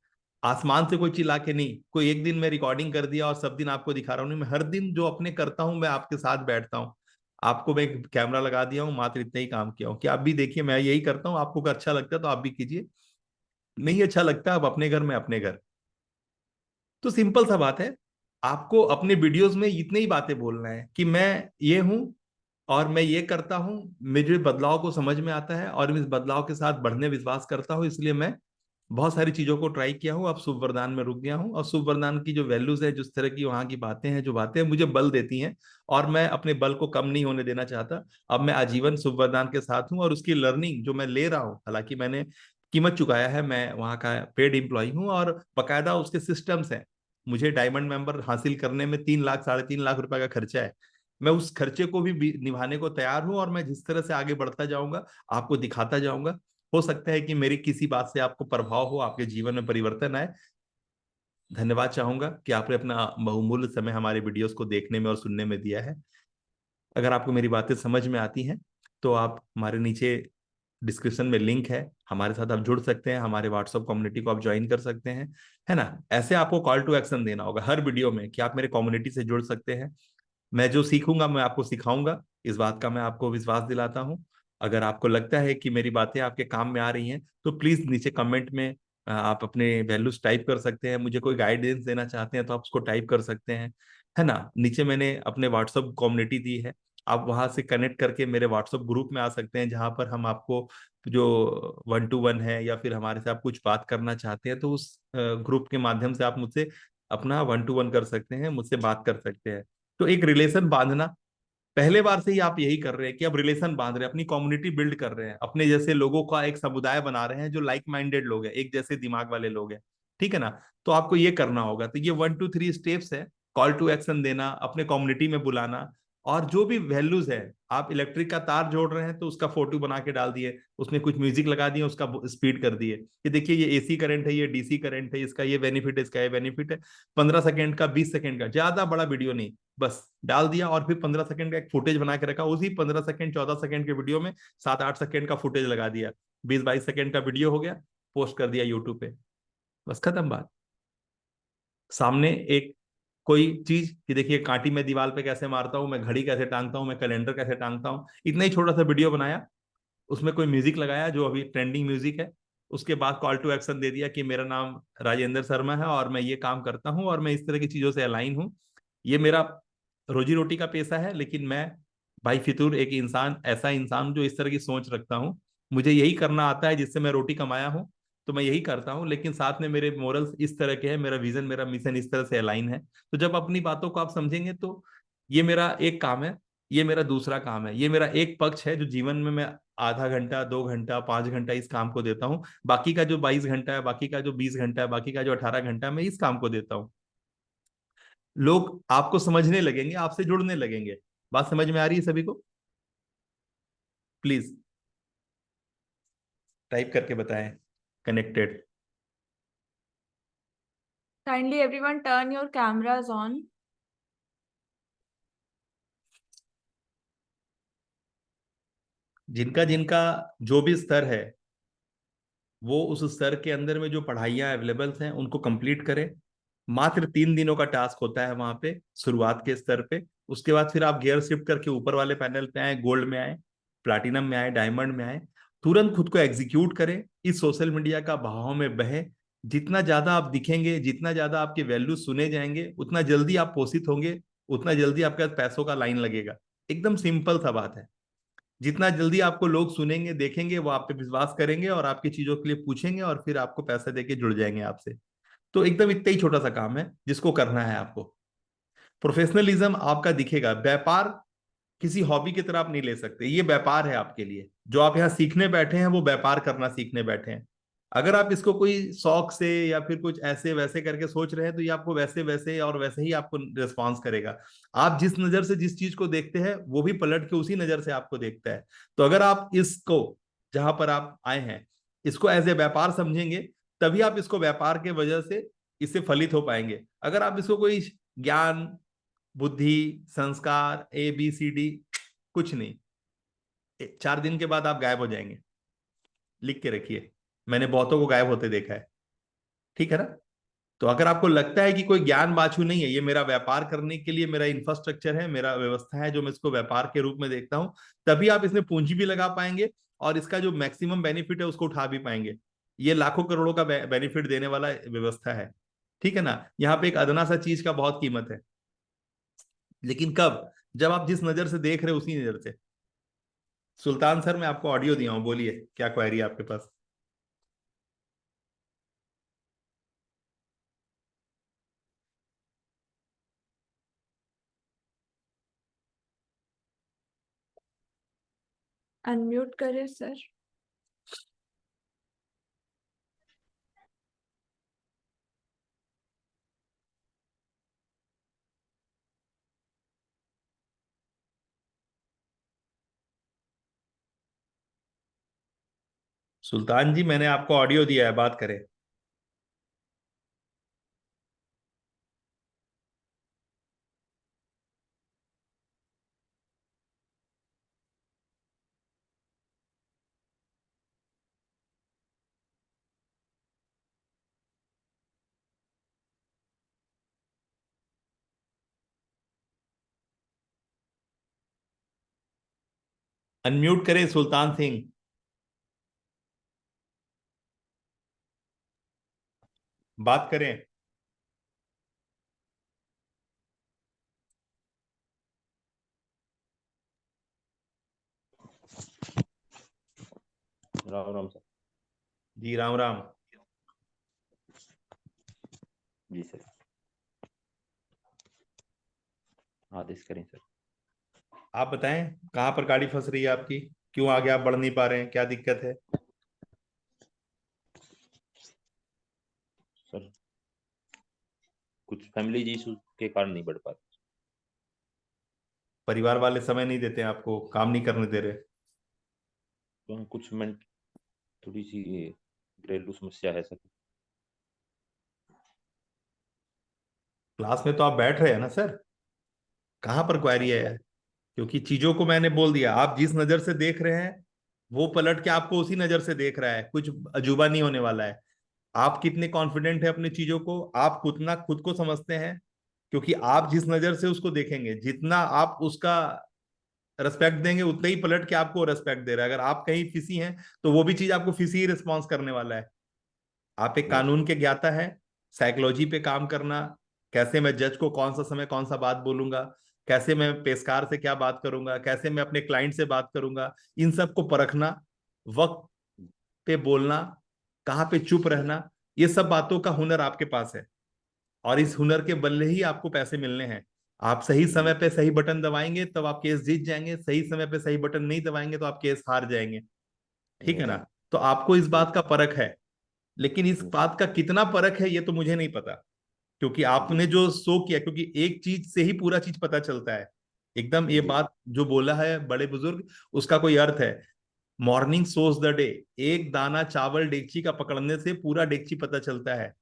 आसमान से कोई चिल्ला के नहीं, कोई एक दिन मैं रिकॉर्डिंग कर दिया और सब दिन आपको दिखा रहा हूँ नहीं, मैं हर दिन जो अपने करता हूँ, मैं आपके साथ बैठता हूँ। आपको मैं एक कैमरा लगा दिया हूँ, मात्र इतना ही काम किया हूँ कि आप भी देखिए, मैं यही करता हूँ। आपको अगर अच्छा लगता है तो आप भी कीजिए, नहीं अच्छा लगता आप अपने घर में अपने घर। तो सिंपल सा बात है, आपको अपने वीडियोस में इतने ही बातें बोलना है कि मैं ये हूं और मैं ये करता हूं, मुझे बदलाव को समझ में आता है और इस बदलाव के साथ बढ़ने विश्वास करता हूं, इसलिए मैं बहुत सारी चीजों को ट्राई किया हूं। अब शुभ वरदान में रुक गया हूं, और शुभ वरदान की जो वैल्यूज है, जिस तरह की वहां की बातें हैं, जो बातें मुझे बल देती हैं, और मैं अपने बल को कम नहीं होने देना चाहता। अब मैं आजीवन शुभ वरदान के साथ हूं, और उसकी लर्निंग जो मैं ले रहा हूं, हालांकि मैंने कीमत चुकाया है, मैं वहां का पेड एम्प्लॉय हूं, और बकायदा उसके सिस्टम्स हैं। मुझे डायमंड मेंबर हासिल करने में 3 लाख 3.5 लाख रुपए का खर्चा है। मैं उस खर्चे को भी निभाने को तैयार हूं, और मैं जिस तरह से आगे बढ़ता जाऊंगा, आपको दिखाता जाऊंगा। हो सकता है कि मेरी किसी बात से आपको प्रभाव हो, आपके जीवन में परिवर्तन आए। धन्यवाद चाहूंगा कि आपने अपना बहुमूल्य समय हमारे वीडियोस को देखने में और सुनने में दिया है। अगर आपको मेरी बातें समझ में आती हैं, तो आप हमारे नीचे डिस्क्रिप्शन में लिंक है, हमारे साथ आप जुड़ सकते हैं, हमारे व्हाट्सएप कम्युनिटी को आप ज्वाइन कर सकते हैं, है ना? ऐसे आपको कॉल टू एक्शन देना होगा हर वीडियो में कि आप मेरे कम्युनिटी से जुड़ सकते हैं। मैं जो सीखूंगा मैं आपको सिखाऊंगा, इस बात का मैं आपको विश्वास दिलाता हूं। अगर आपको लगता है कि मेरी बातें आपके काम में आ रही हैं, तो प्लीज नीचे कमेंट में आप अपने वैल्यूज टाइप कर सकते हैं। मुझे कोई गाइडेंस देना चाहते हैं तो आप उसको टाइप कर सकते हैं, है ना? नीचे मैंने अपने व्हाट्सएप कम्युनिटी दी है, आप वहां से कनेक्ट करके मेरे व्हाट्सएप ग्रुप में आ सकते हैं, जहां पर हम आपको जो 1 to 1 है, या फिर हमारे से आप कुछ बात करना चाहते हैं, तो उस ग्रुप के माध्यम से आप मुझसे अपना 1 to 1 कर सकते हैं, मुझसे बात कर सकते हैं। तो एक रिलेशन बांधना, पहले बार से ही आप यही कर रहे हैं कि अब रिलेशन बांध रहे हैं, अपनी कम्युनिटी बिल्ड कर रहे हैं, अपने जैसे लोगों का एक समुदाय बना रहे हैं, जो लाइक माइंडेड लोग हैं, एक जैसे दिमाग वाले लोग हैं। ठीक है ना? तो आपको ये करना होगा। तो ये 1 2 3 स्टेप्स है, कॉल टू एक्शन देना, अपने कम्युनिटी में बुलाना, और जो भी वैल्यूज है, आप इलेक्ट्रिक का तार जोड़ रहे हैं तो उसका फोटो बना के डाल दिए, उसमें कुछ म्यूजिक लगा दिए, उसका स्पीड कर दिए कि देखिए ये एसी करंट है, ये डीसी करंट है, इसका ये बेनिफिट है, इसका ये बेनिफिट है। 15 सेकंड का, 20 सेकंड का, ज्यादा बड़ा वीडियो नहीं, बस डाल दिया। और फिर 15 सेकंड का एक फुटेज बना के रखा, उसी 15 सेकंड 14 सेकंड के वीडियो में 7 8 सेकंड का फुटेज लगा दिया, 20 22 सेकंड का वीडियो हो गया, पोस्ट कर दिया यूट्यूब पे, बस खत्म बात। सामने एक कोई चीज कि देखिए कांटी मैं दीवार पे कैसे मारता हूँ, मैं घड़ी कैसे टांगता हूँ, मैं कैलेंडर कैसे टांगता हूँ, इतना ही छोटा सा वीडियो बनाया, उसमें कोई म्यूजिक लगाया जो अभी ट्रेंडिंग म्यूजिक है, उसके बाद कॉल टू एक्शन दे दिया कि मेरा नाम राजेंद्र शर्मा है और मैं ये काम करता हूँ और मैं इस तरह की चीजों से अलाइन हूँ, ये मेरा रोजी रोटी का पेशा है, लेकिन मैं भाई फितूर एक इंसान, ऐसा इंसान जो इस तरह की सोच रखता हूँ, मुझे यही करना आता है जिससे मैं रोटी कमाया हूँ, तो मैं यही करता हूँ, लेकिन साथ में मेरे मोरल्स इस तरह के हैं, मेरा विजन मेरा मिशन इस तरह से अलाइन है। तो जब अपनी बातों को आप समझेंगे, तो ये मेरा एक काम है, ये मेरा दूसरा काम है, ये मेरा एक पक्ष है जो जीवन में मैं आधा घंटा 2 घंटा 5 घंटा इस काम को देता हूँ, बाकी का जो 22 घंटा है, बाकी का जो 20 घंटा है, बाकी का जो 18 घंटा है, मैं इस काम को देता हूँ। लोग आपको समझने लगेंगे, आपसे जुड़ने लगेंगे। बात समझ में आ रही है सभी को? प्लीज टाइप करके बताएं connected. Kindly everyone turn your cameras on. जिनका जिनका जो भी स्तर है, वो उस स्तर के अंदर में जो पढ़ाइयाँ अवेलेबल हैं उनको कंप्लीट करें। मात्र 3 दिनों का टास्क होता है वहां पे शुरुआत के स्तर पे। उसके बाद फिर आप गियर शिफ्ट करके ऊपर वाले पैनल पे आए, गोल्ड में आए, प्लाटिनम में आए, डायमंड में आए। तुरंत खुद को एग्जीक्यूट करें, इस सोशल मीडिया का बहाव में बहे। जितना ज्यादा आप दिखेंगे, जितना ज्यादा आपके वैल्यू सुने जाएंगे, उतना जल्दी आप पोषित होंगे, उतना जल्दी आपके पास पैसों का लाइन लगेगा। एकदम सिंपल सा बात है। जितना जल्दी आपको लोग सुनेंगे, देखेंगे, वो आप पे विश्वास करेंगे और आपकी चीजों के लिए पूछेंगे और फिर आपको पैसा देके जुड़ जाएंगे आपसे। तो एकदम इतना ही छोटा सा काम है जिसको करना है आपको। प्रोफेशनलिज्म आपका दिखेगा। व्यापार किसी हॉबी की तरह आप नहीं ले सकते, ये व्यापार है आपके लिए। जो आप यहाँ सीखने बैठे हैं वो व्यापार करना सीखने बैठे हैं। अगर आप इसको कोई शौक से या फिर कुछ ऐसे वैसे करके सोच रहे हैं, तो ये आपको वैसे वैसे और वैसे ही आपको रिस्पॉन्स करेगा। आप जिस नजर से जिस चीज को देखते हैं, वो भी पलट के उसी नजर से आपको देखता है। तो अगर आप इसको, जहां पर आप आए हैं, इसको एज ए व्यापार समझेंगे, तभी आप इसको व्यापार के वजह से इससे फलित हो पाएंगे। अगर आप इसको कोई ज्ञान, बुद्धि, संस्कार, ABCD, कुछ नहीं, 4 दिन के बाद आप गायब हो जाएंगे। लिख के रखिए, मैंने बहुतों को गायब होते देखा है। ठीक है ना? तो अगर आपको लगता है कि कोई ज्ञान बाछू नहीं है, ये मेरा व्यापार करने के लिए मेरा इंफ्रास्ट्रक्चर है, मेरा व्यवस्था है, जो मैं इसको व्यापार के रूप में देखता हूं, तभी आप इसमें पूंजी भी लगा पाएंगे और इसका जो मैक्सिमम बेनिफिट है उसको उठा भी पाएंगे। ये लाखों करोड़ों का बेनिफिट देने वाला व्यवस्था है। ठीक है ना? यहाँ पे एक अदना सा चीज का बहुत कीमत है, लेकिन कब? जब आप जिस नजर से देख रहे हो उसी नजर से। सुल्तान सर, मैं आपको ऑडियो दिया हूँ, बोलिए क्या क्वेरी है आपके पास। अनम्यूट करें सर। सुल्तान जी, मैंने आपको ऑडियो दिया है, बात करें। अनम्यूट करें सुल्तान सिंह, बात करें। राम राम सर। जी राम राम। जी सर, आदेश करें सर। आप बताएं, कहाँ पर गाड़ी फंस रही है आपकी? क्यों आगे आप बढ़ नहीं पा रहे हैं? क्या दिक्कत है? सर कुछ फैमिली इशू के कारण नहीं बढ़ पाते। परिवार वाले समय नहीं देते हैं आपको, काम नहीं करने दे रहे? तो हम कुछ मिनट, थोड़ी सी ये घरेलू समस्या है सर। क्लास में तो आप बैठ रहे हैं ना सर? कहाँ पर हाँ क्वेरी है सर। यार? क्योंकि चीजों को मैंने बोल दिया, आप जिस नजर से देख रहे हैं, वो पलट के आपको उसी नजर से देख रहा है। कुछ अजूबा नहीं होने वाला है। आप कितने कॉन्फिडेंट है अपनी चीजों को, आप कितना खुद को समझते हैं? क्योंकि आप जिस नजर से उसको देखेंगे, जितना आप उसका रेस्पेक्ट देंगे, उतना ही पलट के आपको रेस्पेक्ट दे रहा है। अगर आप कहीं फिसी हैं, तो वो भी चीज आपको फिसी ही रिस्पॉन्स करने वाला है। आप एक यस कानून के ज्ञाता है। साइकोलॉजी पे काम करना, कैसे मैं जज को कौन सा समय कौन सा बात बोलूंगा, कैसे मैं पेशकार से क्या बात करूंगा, कैसे मैं अपने क्लाइंट से बात करूंगा, इन सब को परखना, वक्त पे बोलना, कहाँ पे चुप यस। रहना, ये सब बातों का हुनर आपके पास है। और इस हुनर के बल्ले ही आपको पैसे मिलने हैं। आप सही समय जी पे सही बटन दबाएंगे तब आप केस जीत जाएंगे, सही समय पे सही बटन नहीं दबाएंगे तो आप केस हार जाएंगे। ठीक है ना? यस। तो आपको इस बात यस का परख है। लेकिन इस यस। बात का कितना परख है ये तो मुझे नहीं पता, क्योंकि जी आपने जो शो किया, क्योंकि एक चीज से ही पूरा चीज पता चलता है। एकदम ये जी बात जो बोला है बड़े बुजुर्ग, उसका कोई अर्थ है। Morning shows the day. एक दाना चावल डेगची का पकड़ने से पूरा डेगची पता चलता है।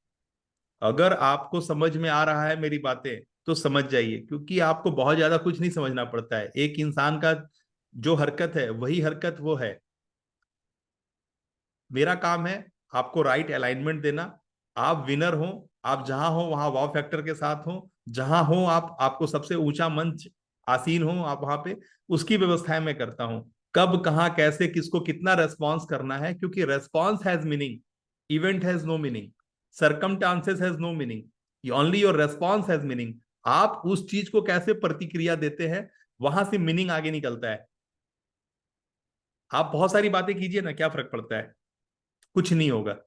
अगर आपको समझ में आ रहा है मेरी बातें, तो समझ जाइए, क्योंकि आपको बहुत ज्यादा कुछ नहीं समझना पड़ता है। एक इंसान का जो हरकत है वही हरकत वो है। मेरा काम है आपको राइट अलाइनमेंट देना। आप विनर हो, आप जहां हो वहां वाव फैक्टर के साथ हो, जहां हो आप, आपको सबसे ऊंचा मंच आसीन हो आप वहां पे, उसकी व्यवस्थाएं मैं करता हूं। कब कहां कैसे किसको कितना रेस्पॉन्स करना है, क्योंकि response has meaning, event has no meaning, circumstances has no meaning, only your response has meaning. आप उस चीज को कैसे प्रतिक्रिया देते हैं, वहां से मीनिंग आगे निकलता है। आप बहुत सारी बातें कीजिए ना, क्या फर्क पड़ता है, कुछ नहीं होगा।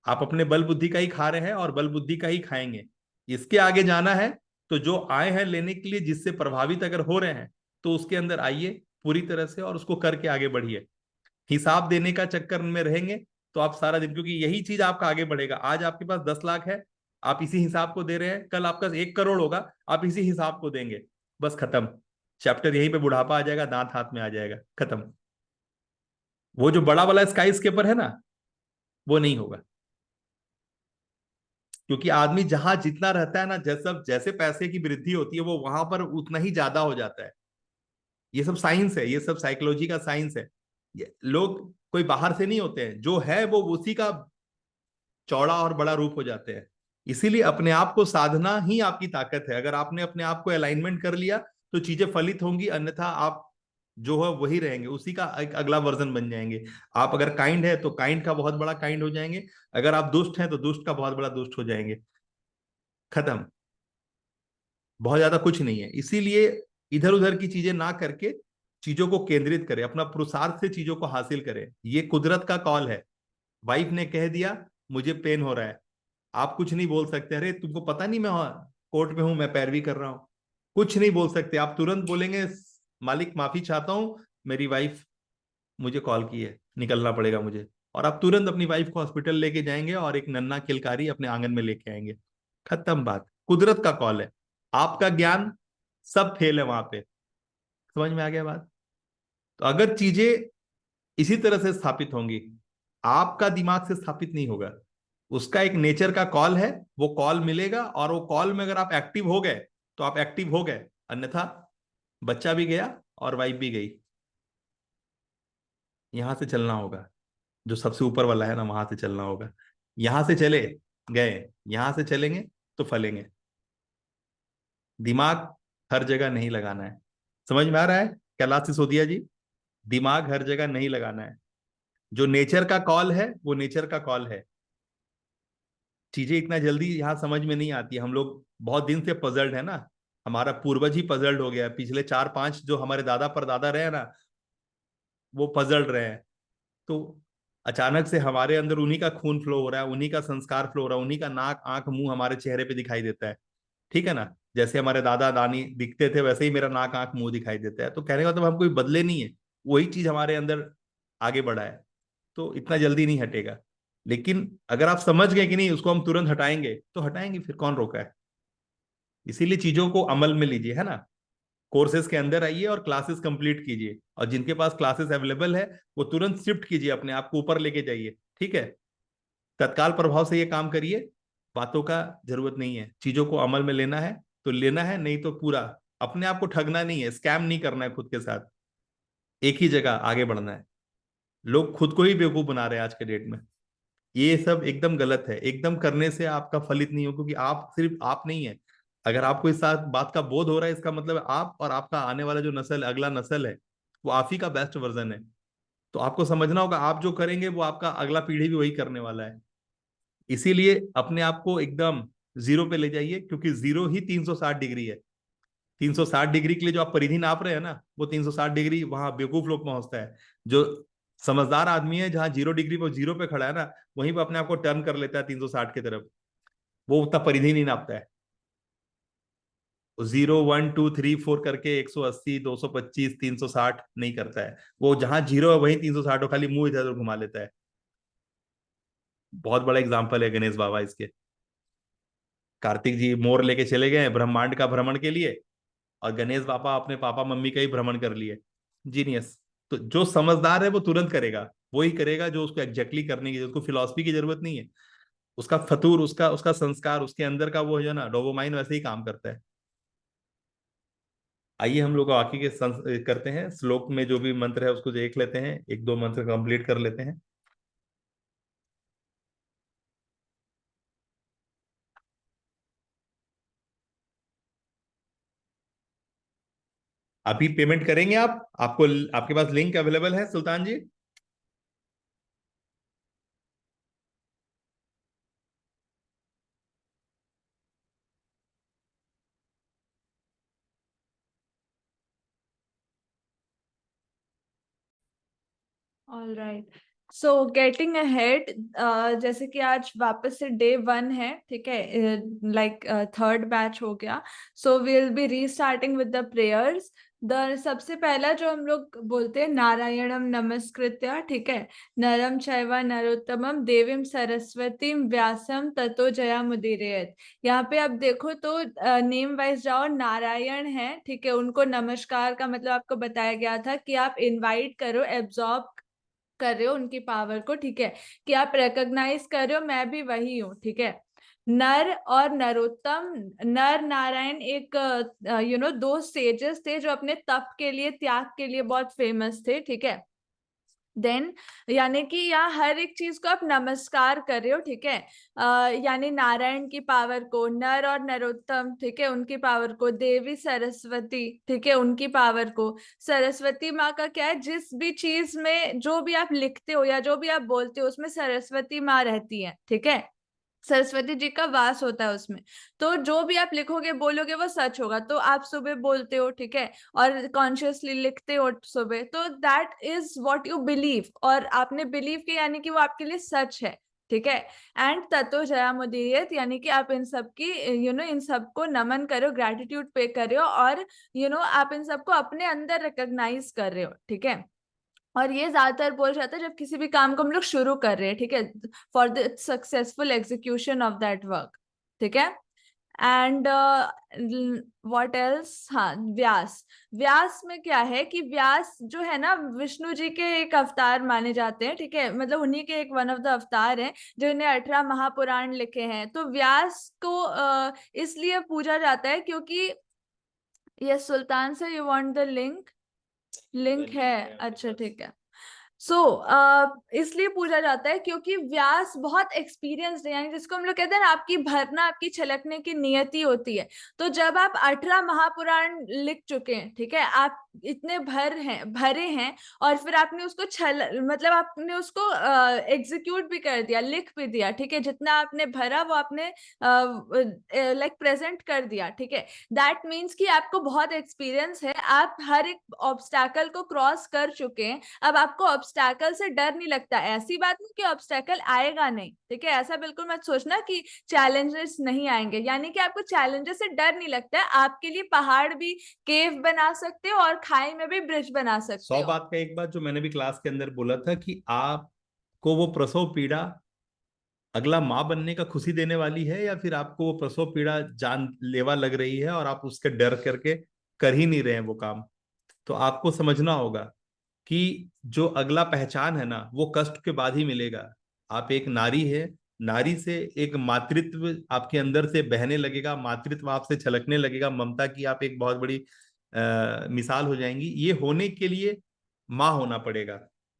आप अपने बल बुद्धि का ही खा रहे हैं और बल बुद्धि का ही खाएंगे। इसके आगे जाना है तो जो आए हैं लेने के लिए, जिससे प्रभावित अगर हो रहे हैं, तो उसके अंदर आइए पूरी तरह से और उसको करके आगे बढ़िए। हिसाब देने का चक्कर में रहेंगे तो आप सारा दिन, क्योंकि यही चीज आपका आगे बढ़ेगा। आज आपके पास 10 लाख है, आप इसी हिसाब को दे रहे हैं, कल आपका 1 करोड़ होगा, आप इसी हिसाब को देंगे, बस खत्म। चैप्टर यहीं पे बुढ़ापा आ जाएगा, दांत हाथ में आ जाएगा, खत्म। वो जो बड़ा वाला स्काई स्केपर है ना, वो नहीं होगा। क्योंकि आदमी जहां जितना रहता है ना, जैसे जैसे पैसे की वृद्धि होती है वो वहां पर उतना ही ज्यादा हो जाता है। ये सब साइंस है, ये सब साइकोलॉजी का साइंस है। लोग कोई बाहर से नहीं होते हैं, जो है वो उसी का चौड़ा और बड़ा रूप हो जाते हैं। इसीलिए अपने आप को साधना ही आपकी ताकत है। अगर आपने अपने आप को अलाइनमेंट कर लिया तो चीजें फलित होंगी, अन्यथा आप जो है वही रहेंगे, उसी का एक अगला वर्जन बन जाएंगे। आप अगर काइंड है तो काइंड का बहुत बड़ा काइंड हो जाएंगे, अगर आप दुष्ट हैं तो दुष्ट का बहुत बड़ा दुष्ट हो जाएंगे, खत्म। बहुत ज्यादा कुछ नहीं है। इसीलिए इधर उधर की चीजें ना करके चीजों को केंद्रित करें, अपना पुरुषार्थ से चीजों को हासिल करें। ये कुदरत का कॉल है। वाइफ ने कह दिया मुझे पेन हो रहा है, आप कुछ नहीं बोल सकते, अरे तुमको पता नहीं मैं कोर्ट में हूं, मैं पैरवी कर रहा हूं, कुछ नहीं बोल सकते। आप तुरंत बोलेंगे मालिक माफी चाहता हूं, मेरी वाइफ मुझे कॉल की है, निकलना पड़ेगा मुझे। और आप तुरंत अपनी वाइफ को हॉस्पिटल लेके जाएंगे और एक नन्ना किलकारी अपने आंगन में लेके आएंगे, खत्म बात। कुदरत का कॉल है। आपका ज्ञान सब फेल है वहां पे। समझ में आ गया बात? तो अगर चीजें इसी तरह से स्थापित होंगी, आपका दिमाग से स्थापित नहीं होगा। उसका एक नेचर का कॉल है, वो कॉल मिलेगा, और वो कॉल में अगर आप एक्टिव हो गए तो आप एक्टिव हो गए, अन्यथा बच्चा भी गया और वाइफ भी गई। यहां से चलना होगा, जो सबसे ऊपर वाला है ना, वहां से चलना होगा। यहां से चले गए, यहां से चलेंगे तो फलेंगे। दिमाग हर जगह नहीं लगाना है। समझ में आ रहा है कैलाश सिसोदिया जी? दिमाग हर जगह नहीं लगाना है। जो नेचर का कॉल है वो नेचर का कॉल है। चीजें इतना जल्दी यहाँ समझ में नहीं आती। हम लोग बहुत दिन से पजल्ड है ना, हमारा पूर्वज ही पजल्ड हो गया है। पिछले 4-5 जो हमारे दादा परदादा रहे हैं ना, वो पजल्ड रहे हैं। तो अचानक से हमारे अंदर उन्हीं का खून फ्लो हो रहा है, उन्हीं का संस्कार फ्लो हो रहा है, उन्हीं का नाक आंख मुंह हमारे चेहरे पे दिखाई देता है। ठीक है ना? जैसे हमारे दादा दानी दिखते थे वैसे ही मेरा नाक आंख मुंह दिखाई देता है। तो कहने का मतलब हम कोई बदले नहीं है, वही चीज हमारे अंदर आगे बढ़ा है। तो इतना जल्दी नहीं हटेगा। लेकिन अगर आप समझ गए कि नहीं उसको हम तुरंत हटाएंगे, तो हटाएंगे, फिर कौन रोका है। इसीलिए चीजों को अमल में लीजिए, है ना? कोर्सेज के अंदर आइए और क्लासेस कंप्लीट कीजिए, और जिनके पास क्लासेस अवेलेबल है वो तुरंत शिफ्ट कीजिए, अपने आप को ऊपर लेके जाइए। ठीक है? तत्काल प्रभाव से ये काम करिए। बातों का जरूरत नहीं है, चीजों को अमल में लेना है तो लेना है, नहीं तो पूरा अपने आप को ठगना नहीं है, स्कैम नहीं करना है खुद के साथ। एक ही जगह आगे बढ़ना है। लोग खुद को ही बेवकूफ बना रहे हैं आज के डेट में। ये सब एकदम गलत है। एकदम करने से आपका फलित नहीं हो, क्योंकि आप सिर्फ आप नहीं है। अगर आपको इस साथ बात का बोध हो रहा है, इसका मतलब आप और आपका आने वाला जो नस्ल, अगला नस्ल है, वो आप ही का बेस्ट वर्जन है। तो आपको समझना होगा, आप जो करेंगे वो आपका अगला पीढ़ी भी वही करने वाला है। इसीलिए अपने आप को एकदम जीरो पे ले जाइए, क्योंकि जीरो ही 360 डिग्री है। 360 डिग्री के लिए जो आप परिधि नाप रहे हैं ना, वो 360 डिग्री वहां बेवकूफ लोग पहुंचता है। जो समझदार आदमी है, जहां 0 डिग्री पर जीरो पे खड़ा है ना, वहीं पे अपने आप को टर्न कर लेता है 360 की तरफ। वो उतना परिधि नहीं नापता है। 0, 1, 2, 3, 4 करके 180, 225, 360 नहीं करता है। वो जहां जीरो है वहीं 360, खाली मुंह इधर उधर घुमा लेता है। बहुत बड़ा एग्जाम्पल है गणेश बाबा इसके। कार्तिक जी मोर लेके चले गए ब्रह्मांड का भ्रमण के लिए, और गणेश बाबा अपने पापा मम्मी का ही भ्रमण कर लिए। जीनियस। तो जो समझदार है वो तुरंत करेगा, वो ही करेगा जो उसको एग्जैक्टली करने की, उसको फिलॉसफी की जरूरत नहीं है। उसका फतूर, उसका उसका संस्कार, उसके अंदर का वो जो है ना डोपामाइन, वैसे ही काम करता है। आइए हम लोग बाकी के करते हैं, श्लोक में जो भी मंत्र है उसको देख लेते हैं, एक दो मंत्र कंप्लीट कर लेते हैं। अभी पेमेंट करेंगे आप? आपको, आपके पास लिंक अवेलेबल है Sultan ji? All right, so getting ahead, जैसे कि आज वापस से डे 1 है, ठीक है, लाइक थर्ड बैच हो गया। So will be restarting with the prayers. The सबसे पहला जो हम लोग बोलते हैं, नारायणम नमस्कृत्य, ठीक है, नरम चैव नरोत्तमम देवीम सरस्वतीम व्यासम ततो जयामुदीरयेत। यहाँ पे आप देखो तो नेम वाइज जाओ, नारायण है, ठीक है, उनको नमस्कार का मतलब आपको बताया गया था कि आप इनवाइट करो, एब्जॉर्ब कर रहे हो उनकी पावर को, ठीक है, कि आप रिकॉग्नाइज कर रहे हो मैं भी वही हूँ, ठीक है। नर और नरोत्तम, नर नारायण एक दो सेजेस थे जो अपने तप के लिए, त्याग के लिए बहुत फेमस थे, ठीक है। देन यानी कि यहाँ हर एक चीज को आप नमस्कार कर रहे हो, ठीक है, यानी नारायण की पावर को, नर और नरोत्तम, ठीक है, उनकी पावर को, देवी सरस्वती, ठीक है, उनकी पावर को। सरस्वती माँ का क्या है, जिस भी चीज में जो भी आप लिखते हो या जो भी आप बोलते हो उसमें सरस्वती माँ रहती है, ठीक है, सरस्वती जी का वास होता है उसमें। तो जो भी आप लिखोगे बोलोगे वो सच होगा। तो आप सुबह बोलते हो, ठीक है, और कॉन्शियसली लिखते हो सुबह, तो that is what you believe, और आपने बिलीव किया यानी कि वो आपके लिए सच है, ठीक है। एंड ततो जया मुदीरियत, यानी कि आप इन सब की इन सबको नमन करो, ग्रेटिट्यूड पे कर रहे हो, और आप इन सबको अपने अंदर रिकॉग्नाइज कर रहे हो, ठीक है। और ये ज्यादातर बोल जाता है जब किसी भी काम को हम लोग शुरू कर रहे हैं, ठीक है, for the successful execution of that work, ठीक है। एंड व्हाट एल्स, हाँ, व्यास। व्यास में क्या है कि व्यास जो है ना, विष्णु जी के एक अवतार माने जाते हैं, ठीक है, मतलब उन्हीं के एक वन ऑफ द अवतार हैं जिन्हें 18 महापुराण लिखे हैं। तो व्यास को इसलिए पूजा जाता है क्योंकि, ये सुल्तान से, you want the link? Link है, अच्छा ठीक है। सो इसलिए पूजा जाता है क्योंकि व्यास बहुत एक्सपीरियंस्ड है, यानी जिसको हम लोग कहते हैं ना, आपकी भरना, आपकी छलकने की नियति होती है। तो जब आप 18 महापुराण लिख चुके हैं, ठीक है, आप इतने भरे हैं, और फिर आपने उसको मतलब आपने उसको एग्जीक्यूट भी कर दिया, लिख भी दिया, ठीक है, जितना आपने भरा वो आपने लाइक प्रेजेंट कर दिया, ठीक है। दैट मीन्स कि आपको बहुत एक्सपीरियंस है, आप हर एक ऑब्स्टैकल को क्रॉस कर चुके हैं। अब आपको ऑब्स्टैकल से डर नहीं लगता। ऐसी बात नहीं कि ऑब्स्टैकल आएगा नहीं, ठीक है, ऐसा बिल्कुल मत सोचना कि चैलेंजेस नहीं आएंगे, यानी कि आपको चैलेंजेस से डर नहीं लगता है। आपके लिए पहाड़ भी केव बना सकते हो और खाई में भी ब्रिज बना सकते 100 हो। बात का एक बात जो मैंने भी क्लास के अंदर बोला था कि आपको वो प्रसव पीड़ा अगला माँ बनने का खुशी देने वाली है, या फिर आपको वो प्रसव पीड़ा जानलेवा लग रही है और आप उसके डर करके कर ही नहीं रहे हैं वो काम। तो आपको समझना होगा कि जो अगला पहचान है ना, वो कष्ट के बाद ही मिलेगा। आप एक नारी है, नारी से एक मातृत्व आपके अंदर से बहने लगेगा, मातृत्व आपसे छलकने लगेगा, ममता की आप एक बहुत बड़ी मिसाल हो जाएंगी। ये होने के लिए माँ होना पड़ेगा।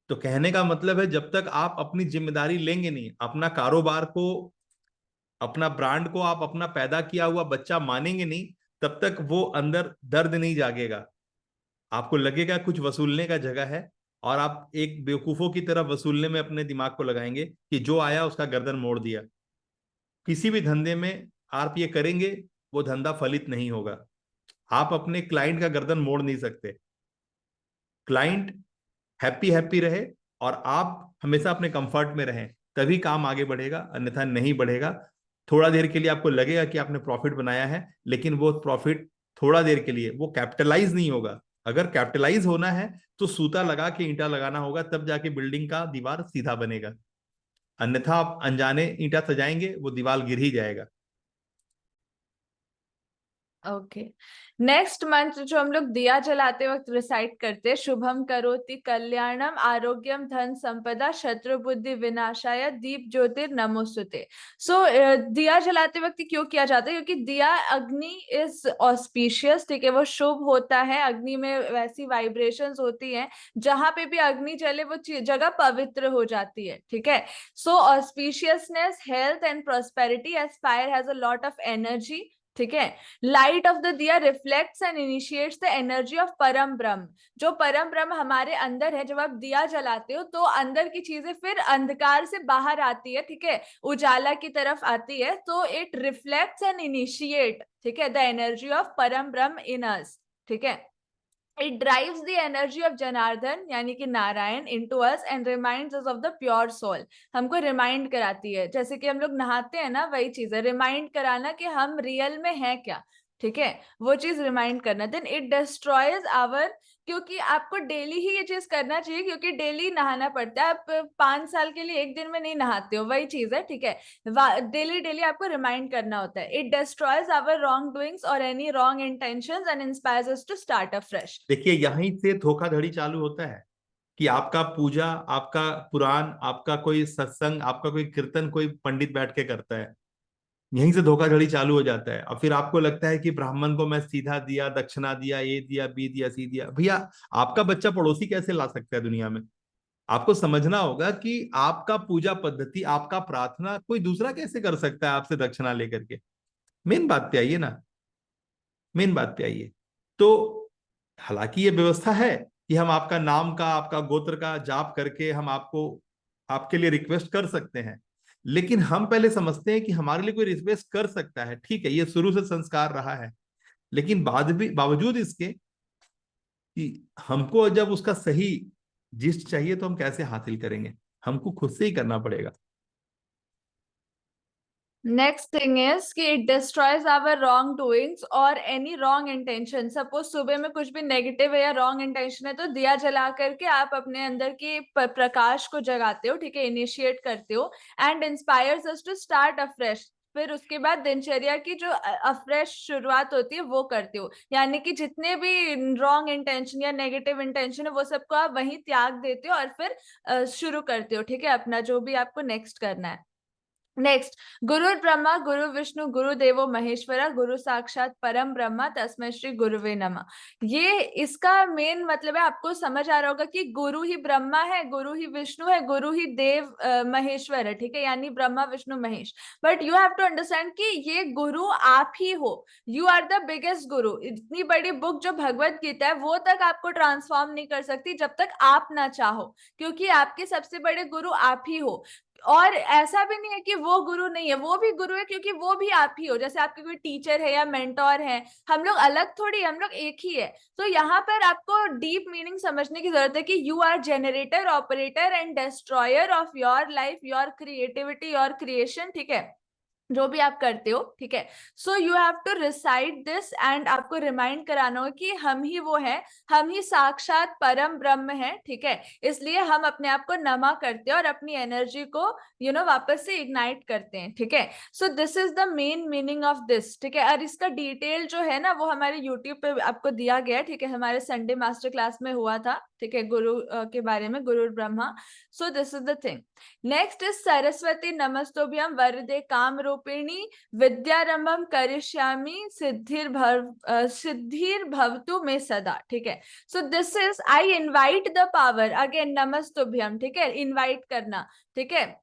तो कहने का मतलब है, जब तक आप अपनी जिम्मेदारी लेंगे नहीं, अपना कारोबार को, अपना ब्रांड को आप अपना पैदा किया हुआ बच्चा मानेंगे नहीं, तब तक वो अंदर दर्द नहीं जागेगा। आपको लगेगा कुछ वसूलने का जगह है, और आप एक बेवकूफों की तरह वसूलने में अपने दिमाग को लगाएंगे कि जो आया उसका गर्दन मोड़ दिया। किसी भी धंधे में आप ये करेंगे, वो धंधा फलित नहीं होगा। आप अपने क्लाइंट का गर्दन मोड़ नहीं सकते। क्लाइंट हैप्पी हैप्पी रहे और आप हमेशा अपने कंफर्ट में रहें, तभी काम आगे बढ़ेगा, अन्यथा नहीं बढ़ेगा। थोड़ा देर के लिए आपको लगेगा कि आपने प्रॉफिट बनाया है, लेकिन वो प्रॉफिट थोड़ा देर के लिए, वो कैपिटलाइज नहीं होगा। अगर कैपिटलाइज होना है तो सूता लगा के ईंटा लगाना होगा, तब जाके बिल्डिंग का दीवार सीधा बनेगा। अन्यथा आप अनजाने ईंटा सजाएंगे, वो दीवार गिर ही जाएगा। ओके, नेक्स्ट मंत्र जो हम लोग दिया जलाते वक्त रिसाइट करते हैं, शुभम करोति कल्याणम आरोग्यम धन संपदा शत्रु बुद्धि विनाशाय दीप ज्योतिर नमोस्तुते। सो दिया जलाते वक्त क्यों किया जाता है? क्योंकि दिया, अग्नि इज ऑस्पिशियस, ठीक है, वो शुभ होता है। अग्नि में वैसी वाइब्रेशंस होती हैं, जहां पे भी अग्नि जले वो जगह पवित्र हो जाती है, ठीक है। So auspiciousness, health and prosperity, as fire has a lot of energy, ठीक है। Light of the diya reflects and initiates the energy of Param Brahma. जो परम ब्रह्म हमारे अंदर है, जब आप दिया जलाते हो तो अंदर की चीजें फिर अंधकार से बाहर आती है, ठीक है, उजाला की तरफ आती है। तो इट रिफ्लेक्ट्स एंड इनिशिएट, ठीक है, द एनर्जी ऑफ परम ब्रह्म इन अस, ठीक है। It drives the energy of Janardhan यानी कि Narayan into us and reminds us of the pure soul। हमको रिमाइंड कराती है, जैसे कि हम लोग नहाते हैं ना, वही चीज है, रिमाइंड कराना कि हम रियल में हैं क्या, ठीक है, वो चीज रिमाइंड करना। देन इट डिस्ट्रॉयज आवर, क्योंकि आपको डेली ही ये चीज करना चाहिए, क्योंकि डेली नहाना पड़ता है। आप 5 साल के लिए एक दिन में नहीं नहाते हो, वही चीज है, ठीक है, डेली डेली आपको रिमाइंड करना होता है। It destroys our wrong doings और any wrong intentions and inspires us to start afresh. देखिए यहीं से धोखाधड़ी चालू होता है कि आपका पूजा, आपका पुराण, आपका कोई सत्संग, आपका कोई कीर्तन कोई पंडित बैठ के करता है, यहीं से धोखाधड़ी चालू हो जाता है। और फिर आपको लगता है कि ब्राह्मण को मैं सीधा दिया, दक्षिणा दिया, ये दिया, बी दिया, सी दिया। भैया आपका बच्चा पड़ोसी कैसे ला सकता है दुनिया में? आपको समझना होगा कि आपका पूजा पद्धति, आपका प्रार्थना कोई दूसरा कैसे कर सकता है आपसे दक्षिणा लेकर के। मेन बात पे आइए ना, मेन बात पे आइए। तो हालांकि ये व्यवस्था है कि हम आपका नाम का, आपका गोत्र का जाप करके हम आपको, आपके लिए रिक्वेस्ट कर सकते हैं, लेकिन हम पहले समझते हैं कि हमारे लिए कोई रिक्वेस्ट कर सकता है। ठीक है, ये शुरू से संस्कार रहा है, लेकिन बावजूद इसके कि हमको जब उसका सही जिस्ट चाहिए तो हम कैसे हासिल करेंगे? हमको खुद से ही करना पड़ेगा। नेक्स्ट थिंग इज कि it destroys our wrong doings और एनी रॉन्ग इंटेंशन। सपोज सुबह में कुछ भी नेगेटिव है या रॉन्ग इंटेंशन है, तो दिया जला करके आप अपने अंदर की प्रकाश को जगाते हो, ठीक है, इनिशिएट करते हो, and inspires us to start afresh. फिर उसके बाद दिनचर्या की जो अफ्रेश शुरुआत होती है वो करते हो, यानी कि जितने भी रॉन्ग इंटेंशन या नेगेटिव इंटेंशन है वो सबको आप वहीं त्याग देते हो और फिर शुरू करते हो, ठीक है, अपना जो भी आपको नेक्स्ट करना है। नेक्स्ट, गुरु ब्रह्मा गुरु विष्णु गुरु देवो महेश्वरा गुरु साक्षात परम ब्रह्मा तस्मै श्री गुरुवे नमः। ये इसका मेन मतलब है, आपको समझ आ रहा होगा कि गुरु ही ब्रह्मा है, गुरु ही विष्णु है, गुरु ही देव महेश्वर है, ठीक है, यानी Brahma Vishnu Mahesh. But you have to understand कि ये गुरु आप ही हो। यू आर द बिगेस्ट गुरु। इतनी बड़ी बुक जो भगवत गीता है वो तक आपको ट्रांसफॉर्म नहीं कर सकती जब तक आप ना चाहो, क्योंकि आपके सबसे बड़े गुरु आप ही हो। और ऐसा भी नहीं है कि वो गुरु नहीं है, वो भी गुरु है, क्योंकि वो भी आप ही हो। जैसे आपके कोई टीचर है या मेंटोर है, हम लोग अलग थोड़ी, हम लोग एक ही है। तो यहाँ पर आपको डीप मीनिंग समझने की जरूरत है कि you are generator, operator and destroyer of your life, your creativity, your creation, ठीक है, जो भी आप करते हो, ठीक है। So you have to recite this and आपको रिमाइंड कराना हो कि हम ही वो है, हम ही साक्षात परम ब्रह्म है, ठीक है। इसलिए हम अपने आप को नमा करते हैं और अपनी एनर्जी को वापस से इग्नाइट करते हैं, ठीक है। So this is the main meaning of this, ठीक है। और इसका डिटेल जो है ना वो हमारे यूट्यूब पे आपको दिया गया, ठीक है, हमारे संडे मास्टर क्लास में हुआ था, ठीक है, गुरु के बारे में, Guru Brahma. So this is the thing. Next is Saraswati नमस्तोभ्यम वरदे काम रूपिणी विद्यारंभम करिष्यामि सिद्धिर भवतु में सदा, ठीक है। So this is I invite the power, again नमस्तोभ्यम, ठीक है, इनवाइट करना, ठीक है,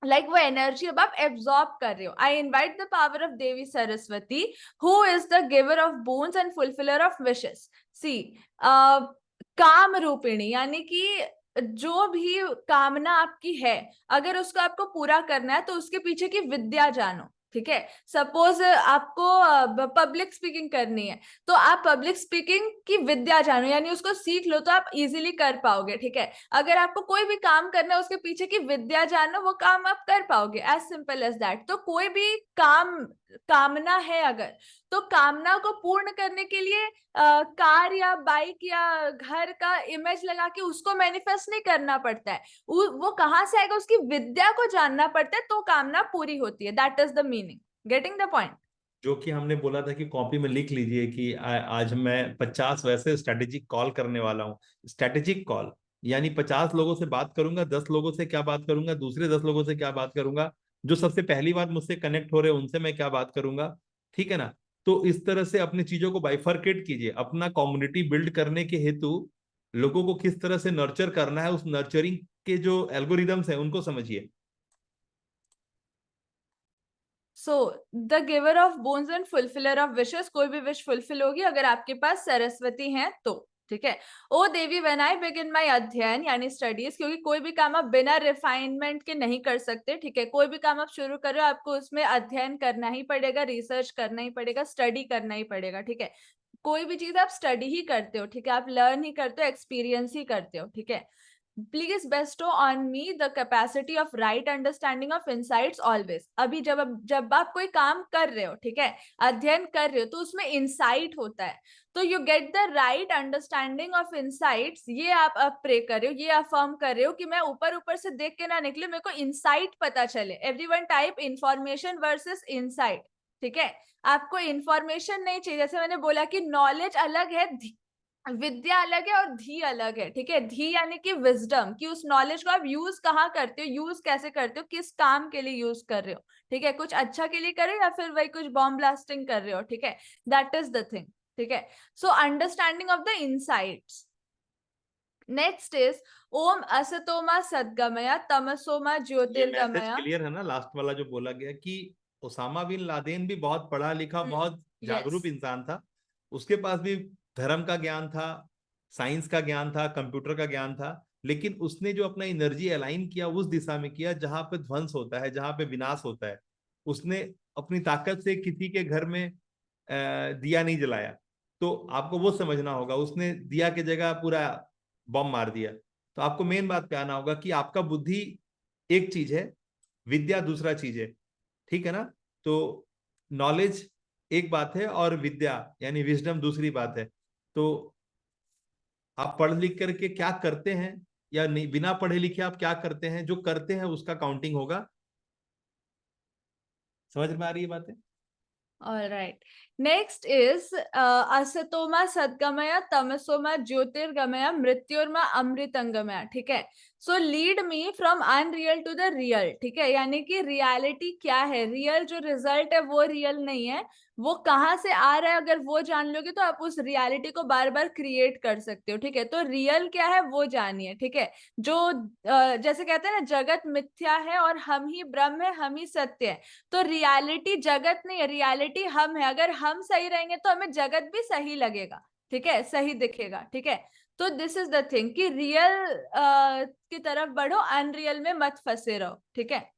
लाइक वो एनर्जी अब आप एब्जॉर्ब कर रहे हो। I invite the power of Devi Saraswati who is the giver of boons and fulfiller of wishes. She काम रूपिणी यानी कि जो भी कामना आपकी है, अगर उसको आपको पूरा करना है तो उसके पीछे की विद्या जानो, ठीक है। सपोज आपको पब्लिक स्पीकिंग करनी है, तो आप पब्लिक स्पीकिंग की विद्या जानो, यानी उसको सीख लो तो आप इजीली कर पाओगे, ठीक है। अगर आपको कोई भी काम करना है उसके पीछे की विद्या जानो, वो काम आप कर पाओगे, एज सिंपल एज दैट। तो कोई भी कामना है अगर, तो कामना को पूर्ण करने के लिए कार या बाइक या घर का इमेज लगा के उसको मैनिफेस्ट नहीं करना पड़ता है। वो कहाँ से आएगा, उसकी विद्या को जानना पड़ता है, तो कामना पूरी होती है। That is the meaning. Getting the point? जो कि हमने बोला था कि कॉपी में लिख लीजिए कि आज मैं 50 वैसे स्ट्रेटेजिक कॉल करने वाला हूँ। स्ट्रेटेजिक कॉल यानी 50 लोगों से बात करूंगा, 10 लोगों से क्या बात करूंगा, दूसरे 10 लोगों से क्या बात करूंगा, जो सबसे पहली बार मुझसे कनेक्ट हो रहे हैं उनसे मैं क्या बात करूंगा। ठीक है ना। तो इस तरह से अपनी चीजों को बाइफरकेट कीजिए। अपना कम्युनिटी बिल्ड करने के हेतु लोगों को किस तरह से नर्चर करना है, उस नर्चरिंग के जो एल्गोरिदम्स है उनको समझिए। So the giver of boons and fulfiller of wishes, कोई भी विश फुलफिल होगी अगर आपके पास सरस्वती है तो। ठीक है। ओ देवी व्हेन आई बिगिन माय अध्ययन यानी स्टडीज, क्योंकि कोई भी काम आप बिना रिफाइनमेंट के नहीं कर सकते। ठीक है। कोई भी काम आप शुरू कर रहे हो आपको उसमें अध्ययन करना ही पड़ेगा, रिसर्च करना ही पड़ेगा, स्टडी करना ही पड़ेगा। ठीक है। कोई भी चीज आप स्टडी ही करते हो। ठीक है। आप लर्न ही करते हो, एक्सपीरियंस ही करते हो। ठीक है। Please Bairstow on me the capacity of right understanding of insights always. अभी जब आप कोई काम कर रहे हो, ठीक है, अध्ययन कर रहे हो, तो उसमें इंसाइट होता है। तो you get the right understanding of insights, ये आप प्रे कर रहे हो, ये अफर्म कर रहे हो कि मैं ऊपर ऊपर से देख के ना निकले, मेरे को इंसाइट पता चले। Everyone type information versus insight. ठीक है। आपको इंफॉर्मेशन नहीं चाहिए, जैसे मैंने बोला कि नॉलेज अलग है, विद्या अलग है और धी अलग है। ठीक है। धी यानी कि विजडम, कि उस नॉलेज को आप यूज कहाँ करते हो, यूज कैसे करते हो, किस काम के लिए यूज कर रहे हो। ठीक है। कुछ अच्छा के लिए कर रहे हो या फिर वही कुछ बॉम्ब ब्लास्टिंग कर रहे हो। ठीक है। That is the thing. ठीक है। So understanding of the insights. Next is Om असतोमा सद्गमया तमसोमा ये मैसेज ज्योतिर्गमया। क्लियर है ना, लास्ट वाला जो बोला गया कि ओसामा बिन लादेन भी बहुत पढ़ा लिखा, बहुत यस। जागरूक इंसान था। उसके पास भी धर्म का ज्ञान था, साइंस का ज्ञान था, कंप्यूटर का ज्ञान था, लेकिन उसने जो अपना एनर्जी अलाइन किया उस दिशा में किया जहां पे ध्वंस होता है, जहां पे विनाश होता है। उसने अपनी ताकत से किसी के घर में दिया नहीं जलाया। तो आपको वो समझना होगा, उसने दिया की जगह पूरा बम मार दिया। तो आपको मेन बात पे आना होगा कि आपका बुद्धि एक चीज है, विद्या दूसरा चीज है। ठीक है ना। तो नॉलेज एक बात है और विद्या यानी विजडम दूसरी बात है। तो आप पढ़ लिख करके क्या करते हैं या नहीं, बिना पढ़े लिखे आप क्या करते हैं, जो करते हैं उसका काउंटिंग होगा। समझ में आ रही है बातें। All right. Next is असतोमा सद्गमया तमसोमा ज्योतिर्गमया मृत्योर्मा अमृतंगमया। ठीक है। So lead me from unreal to the real. ठीक है। यानी कि रियलिटी क्या है, रियल जो रिजल्ट है वो रियल नहीं है, वो कहाँ से आ रहा है, अगर वो जान लोगे तो आप उस रियलिटी को बार बार क्रिएट कर सकते हो। ठीक है। तो रियल क्या है वो जानिए। ठीक है। जो जैसे कहते हैं ना, जगत मिथ्या है और हम ही ब्रह्म है, हम ही सत्य है। तो रियलिटी जगत नहीं है, रियलिटी हम है। अगर हम सही रहेंगे तो हमें जगत भी सही लगेगा। ठीक है। सही दिखेगा। ठीक है। तो दिस इज द थिंग कि रियल की तरफ बढ़ो, अनरियल में मत फंसे रहो। ठीक है।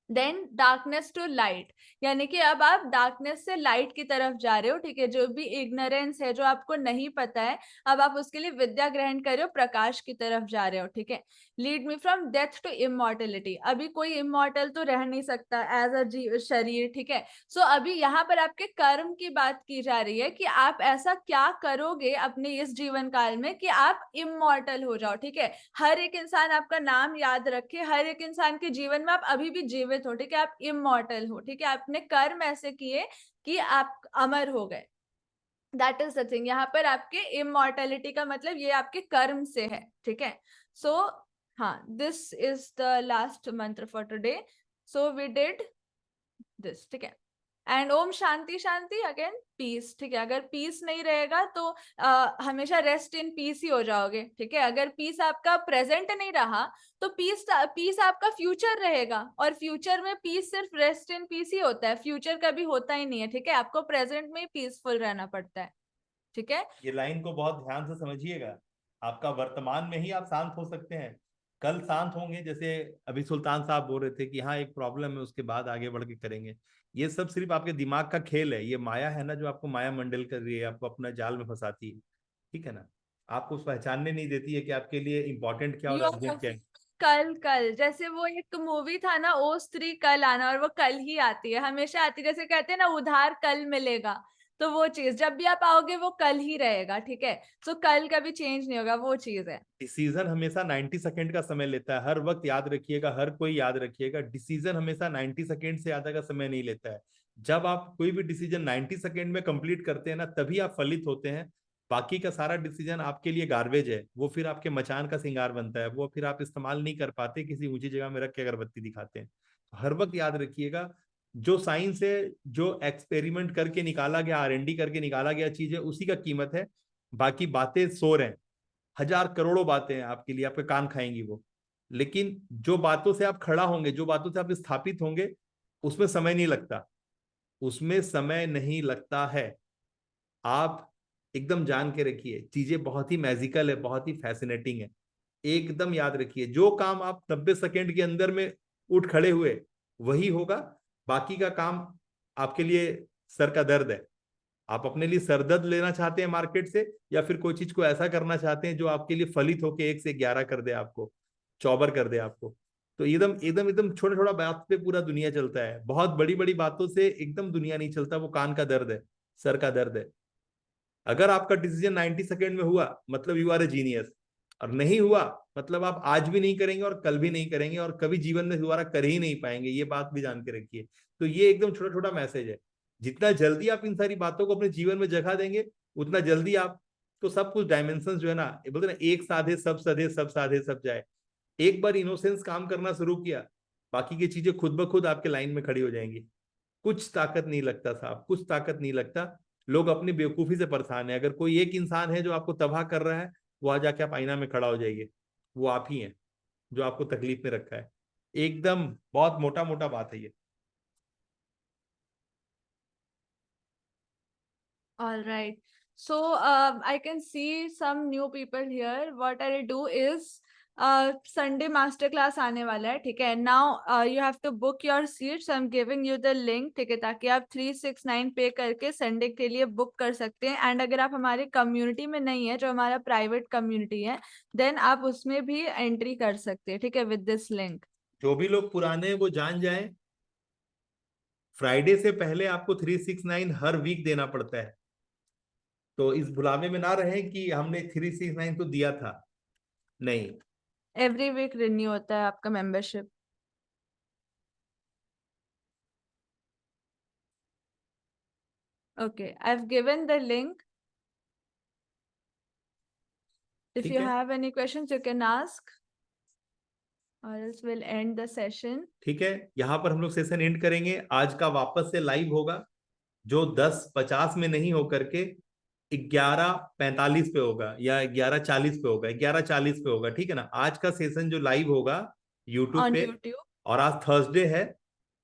देन डार्कनेस टू लाइट, यानी कि अब आप डार्कनेस से लाइट की तरफ जा रहे हो। ठीक है। जो भी इग्नोरेंस है, जो आपको नहीं पता है, अब आप उसके लिए विद्या ग्रहण कर रहे हो, प्रकाश की तरफ जा रहे हो। ठीक है। Lead me from death to immortality, अभी कोई इमॉर्टल तो रह नहीं सकता एज अ शरीर। ठीक है। सो अभी यहाँ पर आपके कर्म की बात की जा रही है कि आप ऐसा क्या करोगे अपने इस जीवन काल में कि आप इमॉर्टल हो जाओ। ठीक है। हर एक इंसान आपका नाम याद रखे, हर एक इंसान के जीवन में आप अभी भी जीवित हो। ठीक है। आप इमॉर्टल हो। ठीक है। आपने कर्म ऐसे किए कि आप अमर हो गए। That is the thing. यहाँ पर आपके इमॉर्टेलिटी का मतलब ये आपके कर्म से है। ठीक है। सो हाँ, this is the last mantra for today. So we did this. ठीक है। And Om shanti shanti, again peace. ठीक है। अगर पीस नहीं रहेगा तो हमेशा रेस्ट इन पीस ही हो जाओगे। ठीक है। अगर पीस आपका प्रेजेंट नहीं रहा तो पीस आपका फ्यूचर रहेगा, और फ्यूचर में पीस सिर्फ रेस्ट इन पीस ही होता है, फ्यूचर कभी होता ही नहीं है। ठीक है। आपको प्रेजेंट में ही पीसफुल रहना पड़ता है। ठीक है। ये लाइन को बहुत ध्यान से समझिएगा। आपका वर्तमान में ही आप शांत हो सकते हैं, कल शांत होंगे। जैसे अभी सुल्तान साहब बोल रहे थे कि हाँ एक प्रॉब्लम है, उसके बाद आगे बढ़ के करेंगे। ये सब सिर्फ आपके दिमाग का खेल है। ये माया है ना जो आपको माया मंडल कर रही है, आपको अपना जाल में फंसाती है। ठीक है ना। आपको पहचानने नहीं देती है कि आपके लिए इंपॉर्टेंट क्या और यू अर्जेंट क्या है। कल कल, जैसे वो एक मूवी था ना, ओ स्त्री कल आना, और वो कल ही आती है, हमेशा आती है। जैसे कहते हैं ना, उधार कल मिलेगा, तो वो चीज जब भी आप आओगे वो कल ही रहेगा। ठीक है। सो कल कभी चेंज नहीं होगा, वो चीज है। डिसीजन हमेशा 90 सेकंड का समय लेता है। हर वक्त याद रखिएगा, हर कोई याद रखिएगा, डिसीजन हमेशा 90 सेकंड से ज्यादा का समय नहीं लेता है। जब आप कोई भी डिसीजन 90 सेकेंड में कंप्लीट करते हैं ना, तभी आप फलित होते हैं। बाकी का सारा डिसीजन आपके लिए गार्बेज है, वो फिर आपके मचान का श्रृंगार बनता है, वो फिर आप इस्तेमाल नहीं कर पाते, किसी ऊंची जगह में रख के अगरबत्ती दिखाते हैं। तो हर वक्त याद रखिएगा, जो साइंस है, जो एक्सपेरिमेंट करके निकाला गया, R&D करके निकाला गया चीज है, उसी का कीमत है। बाकी बातें शोर हैं, हजार करोड़ों बातें हैं आपके लिए, आपके कान खाएंगी वो। लेकिन जो बातों से आप खड़ा होंगे, जो बातों से आप स्थापित होंगे, उसमें समय नहीं लगता, उसमें समय नहीं लगता है। आप एकदम जान के रखिए, चीजें बहुत ही मैजिकल है, बहुत ही फैसिनेटिंग है। एकदम याद रखिए, जो काम आप 90 सेकेंड के अंदर में उठ खड़े हुए, वही होगा। बाकी का काम आपके लिए सर का दर्द है। आप अपने लिए सरदर्द लेना चाहते हैं मार्केट से, या फिर कोई चीज को ऐसा करना चाहते हैं जो आपके लिए फलित होके 1 से 11 कर दे, आपको चौबर कर दे आपको। तो एकदम एकदम एकदम छोटा छोटा बात पे पूरा दुनिया चलता है, बहुत बड़ी बड़ी बातों से एकदम दुनिया नहीं चलता। वो कान का दर्द है, सर का दर्द है। अगर आपका डिसीजन 90 सेकेंड में हुआ, मतलब यू आर ए जीनियस। और नहीं हुआ, मतलब आप आज भी नहीं करेंगे, और कल भी नहीं करेंगे, और कभी जीवन में दोबारा कर ही नहीं पाएंगे। ये बात भी जान के रखिए। तो ये एकदम छोटा छोटा मैसेज है। जितना जल्दी आप इन सारी बातों को अपने जीवन में जगह देंगे, उतना जल्दी आप तो सब कुछ डायमेंशन जो है ना, बोलते ना, एक साधे सब सधे, सब साधे सब जाए। एक बार इनोसेंस काम करना शुरू किया, बाकी की चीजें खुद ब खुद आपके लाइन में खड़ी हो जाएंगी। कुछ ताकत नहीं लगता साहब, कुछ ताकत नहीं लगता। लोग अपनी बेवकूफी से परेशान है। अगर कोई एक इंसान है जो आपको तबाह कर रहा है, वो आ जाके आप आईना में खड़ा हो जाइए, वो आप ही हैं जो आपको तकलीफ में रखा है। एकदम बहुत मोटा मोटा बात है ये। All right. So I can see some new people here. What I'll do is Sunday master class आने वाला है, ठीक है। Now you have to book your seats. I'm giving you the link, ठीक है, ताकि आप 369 पे करके संडे के लिए बुक कर सकते हैं। एंड अगर आप हमारे कम्युनिटी में नहीं है, जो हमारा प्राइवेट कम्युनिटी है, देन आप उसमें भी एंट्री कर सकते हैं, ठीक है, विद दिस लिंक। जो भी लोग पुराने हैं वो जान जाए, फ्राइडे से पहले आपको 369 हर वीक देना पड़ता है। तो इस भुलावे में ना रहे कि हमने 369 तो दिया था, नहीं। एवरी वीक रिन्यू होता है आपका membership. Okay, I've given the link. If ठीक you है, have any questions, you can ask, or else we'll end the session. ठीक है। यहाँ पर हम लोग सेशन एंड करेंगे। आज का वापस से लाइव होगा, जो 10:50 में नहीं होकर के 11:45 पे होगा, या 11:40 पे होगा, 11:40 पे होगा, ठीक है ना। आज का सेशन जो लाइव होगा यूट्यूब On पे। YouTube, और आज थर्सडे है,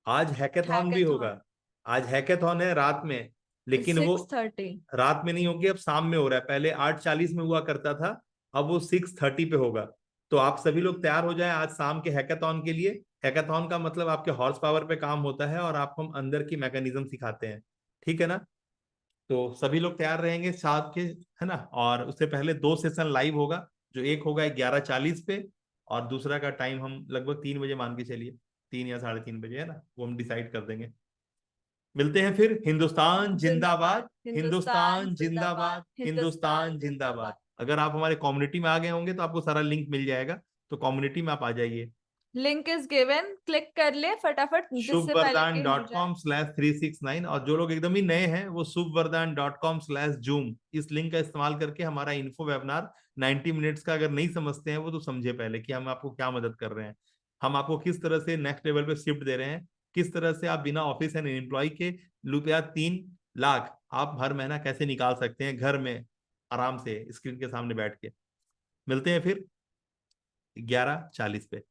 आज हैकेथॉन भी होगा। hackathon, आज हैकेथॉन है रात में, is लेकिन वो 6:30. रात में नहीं होगी, अब शाम में हो रहा है। पहले 8:40 में हुआ करता था, अब वो 6:30 पे होगा। तो आप सभी लोग तैयार हो जाएं आज शाम के हैकाथॉन के लिए। हैकाथॉन का मतलब आपके हॉर्स पावर पे काम होता है, और आपको हम अंदर की मैकेनिज्म सिखाते हैं, ठीक है ना। तो सभी लोग तैयार रहेंगे साथ के, है ना। और उससे पहले 2 सेशन लाइव होगा, जो एक होगा 11:40 पे, और दूसरा का टाइम हम लगभग 3 बजे मान के चलिए, 3 या 3:30 बजे, है ना, वो हम डिसाइड कर देंगे। मिलते हैं फिर। हिंदुस्तान जिंदाबाद, जिंदाबाद, हिंदुस्तान हिंदुस्तान जिंदाबाद, जिंदाबाद, हिंदुस्तान हिंदुस्तान जिंदाबाद। जिंदाबाद। अगर आप हमारे कम्युनिटी में आ गए होंगे तो आपको सारा लिंक मिल जाएगा, तो कम्युनिटी में आप आ जाइए। लिंक इज गिवन, क्लिक कर ले फटाफट जिससे पहले शुभवरदान कि हो डॉट जाए। Com slash 369। और जो लोग एकदम ही नए हैं, वो शुभवरदान.com/जूम, इस लिंक का इस्तेमाल करके हमारा इन्फो वेबिनार 90 मिनट्स का, अगर नहीं समझते हैं वो, तो समझे पहले कि हम आपको क्या मदद कर रहे हैं, हम आपको किस तरह से नेक्स्ट लेवल पे शिफ्ट दे रहे हैं, किस तरह से आप बिना ऑफिस एंड एम्प्लॉय के ₹3 लाख आप हर महीना कैसे निकाल सकते हैं घर में आराम से स्क्रीन के सामने बैठ के। मिलते हैं फिर 11:40 पे।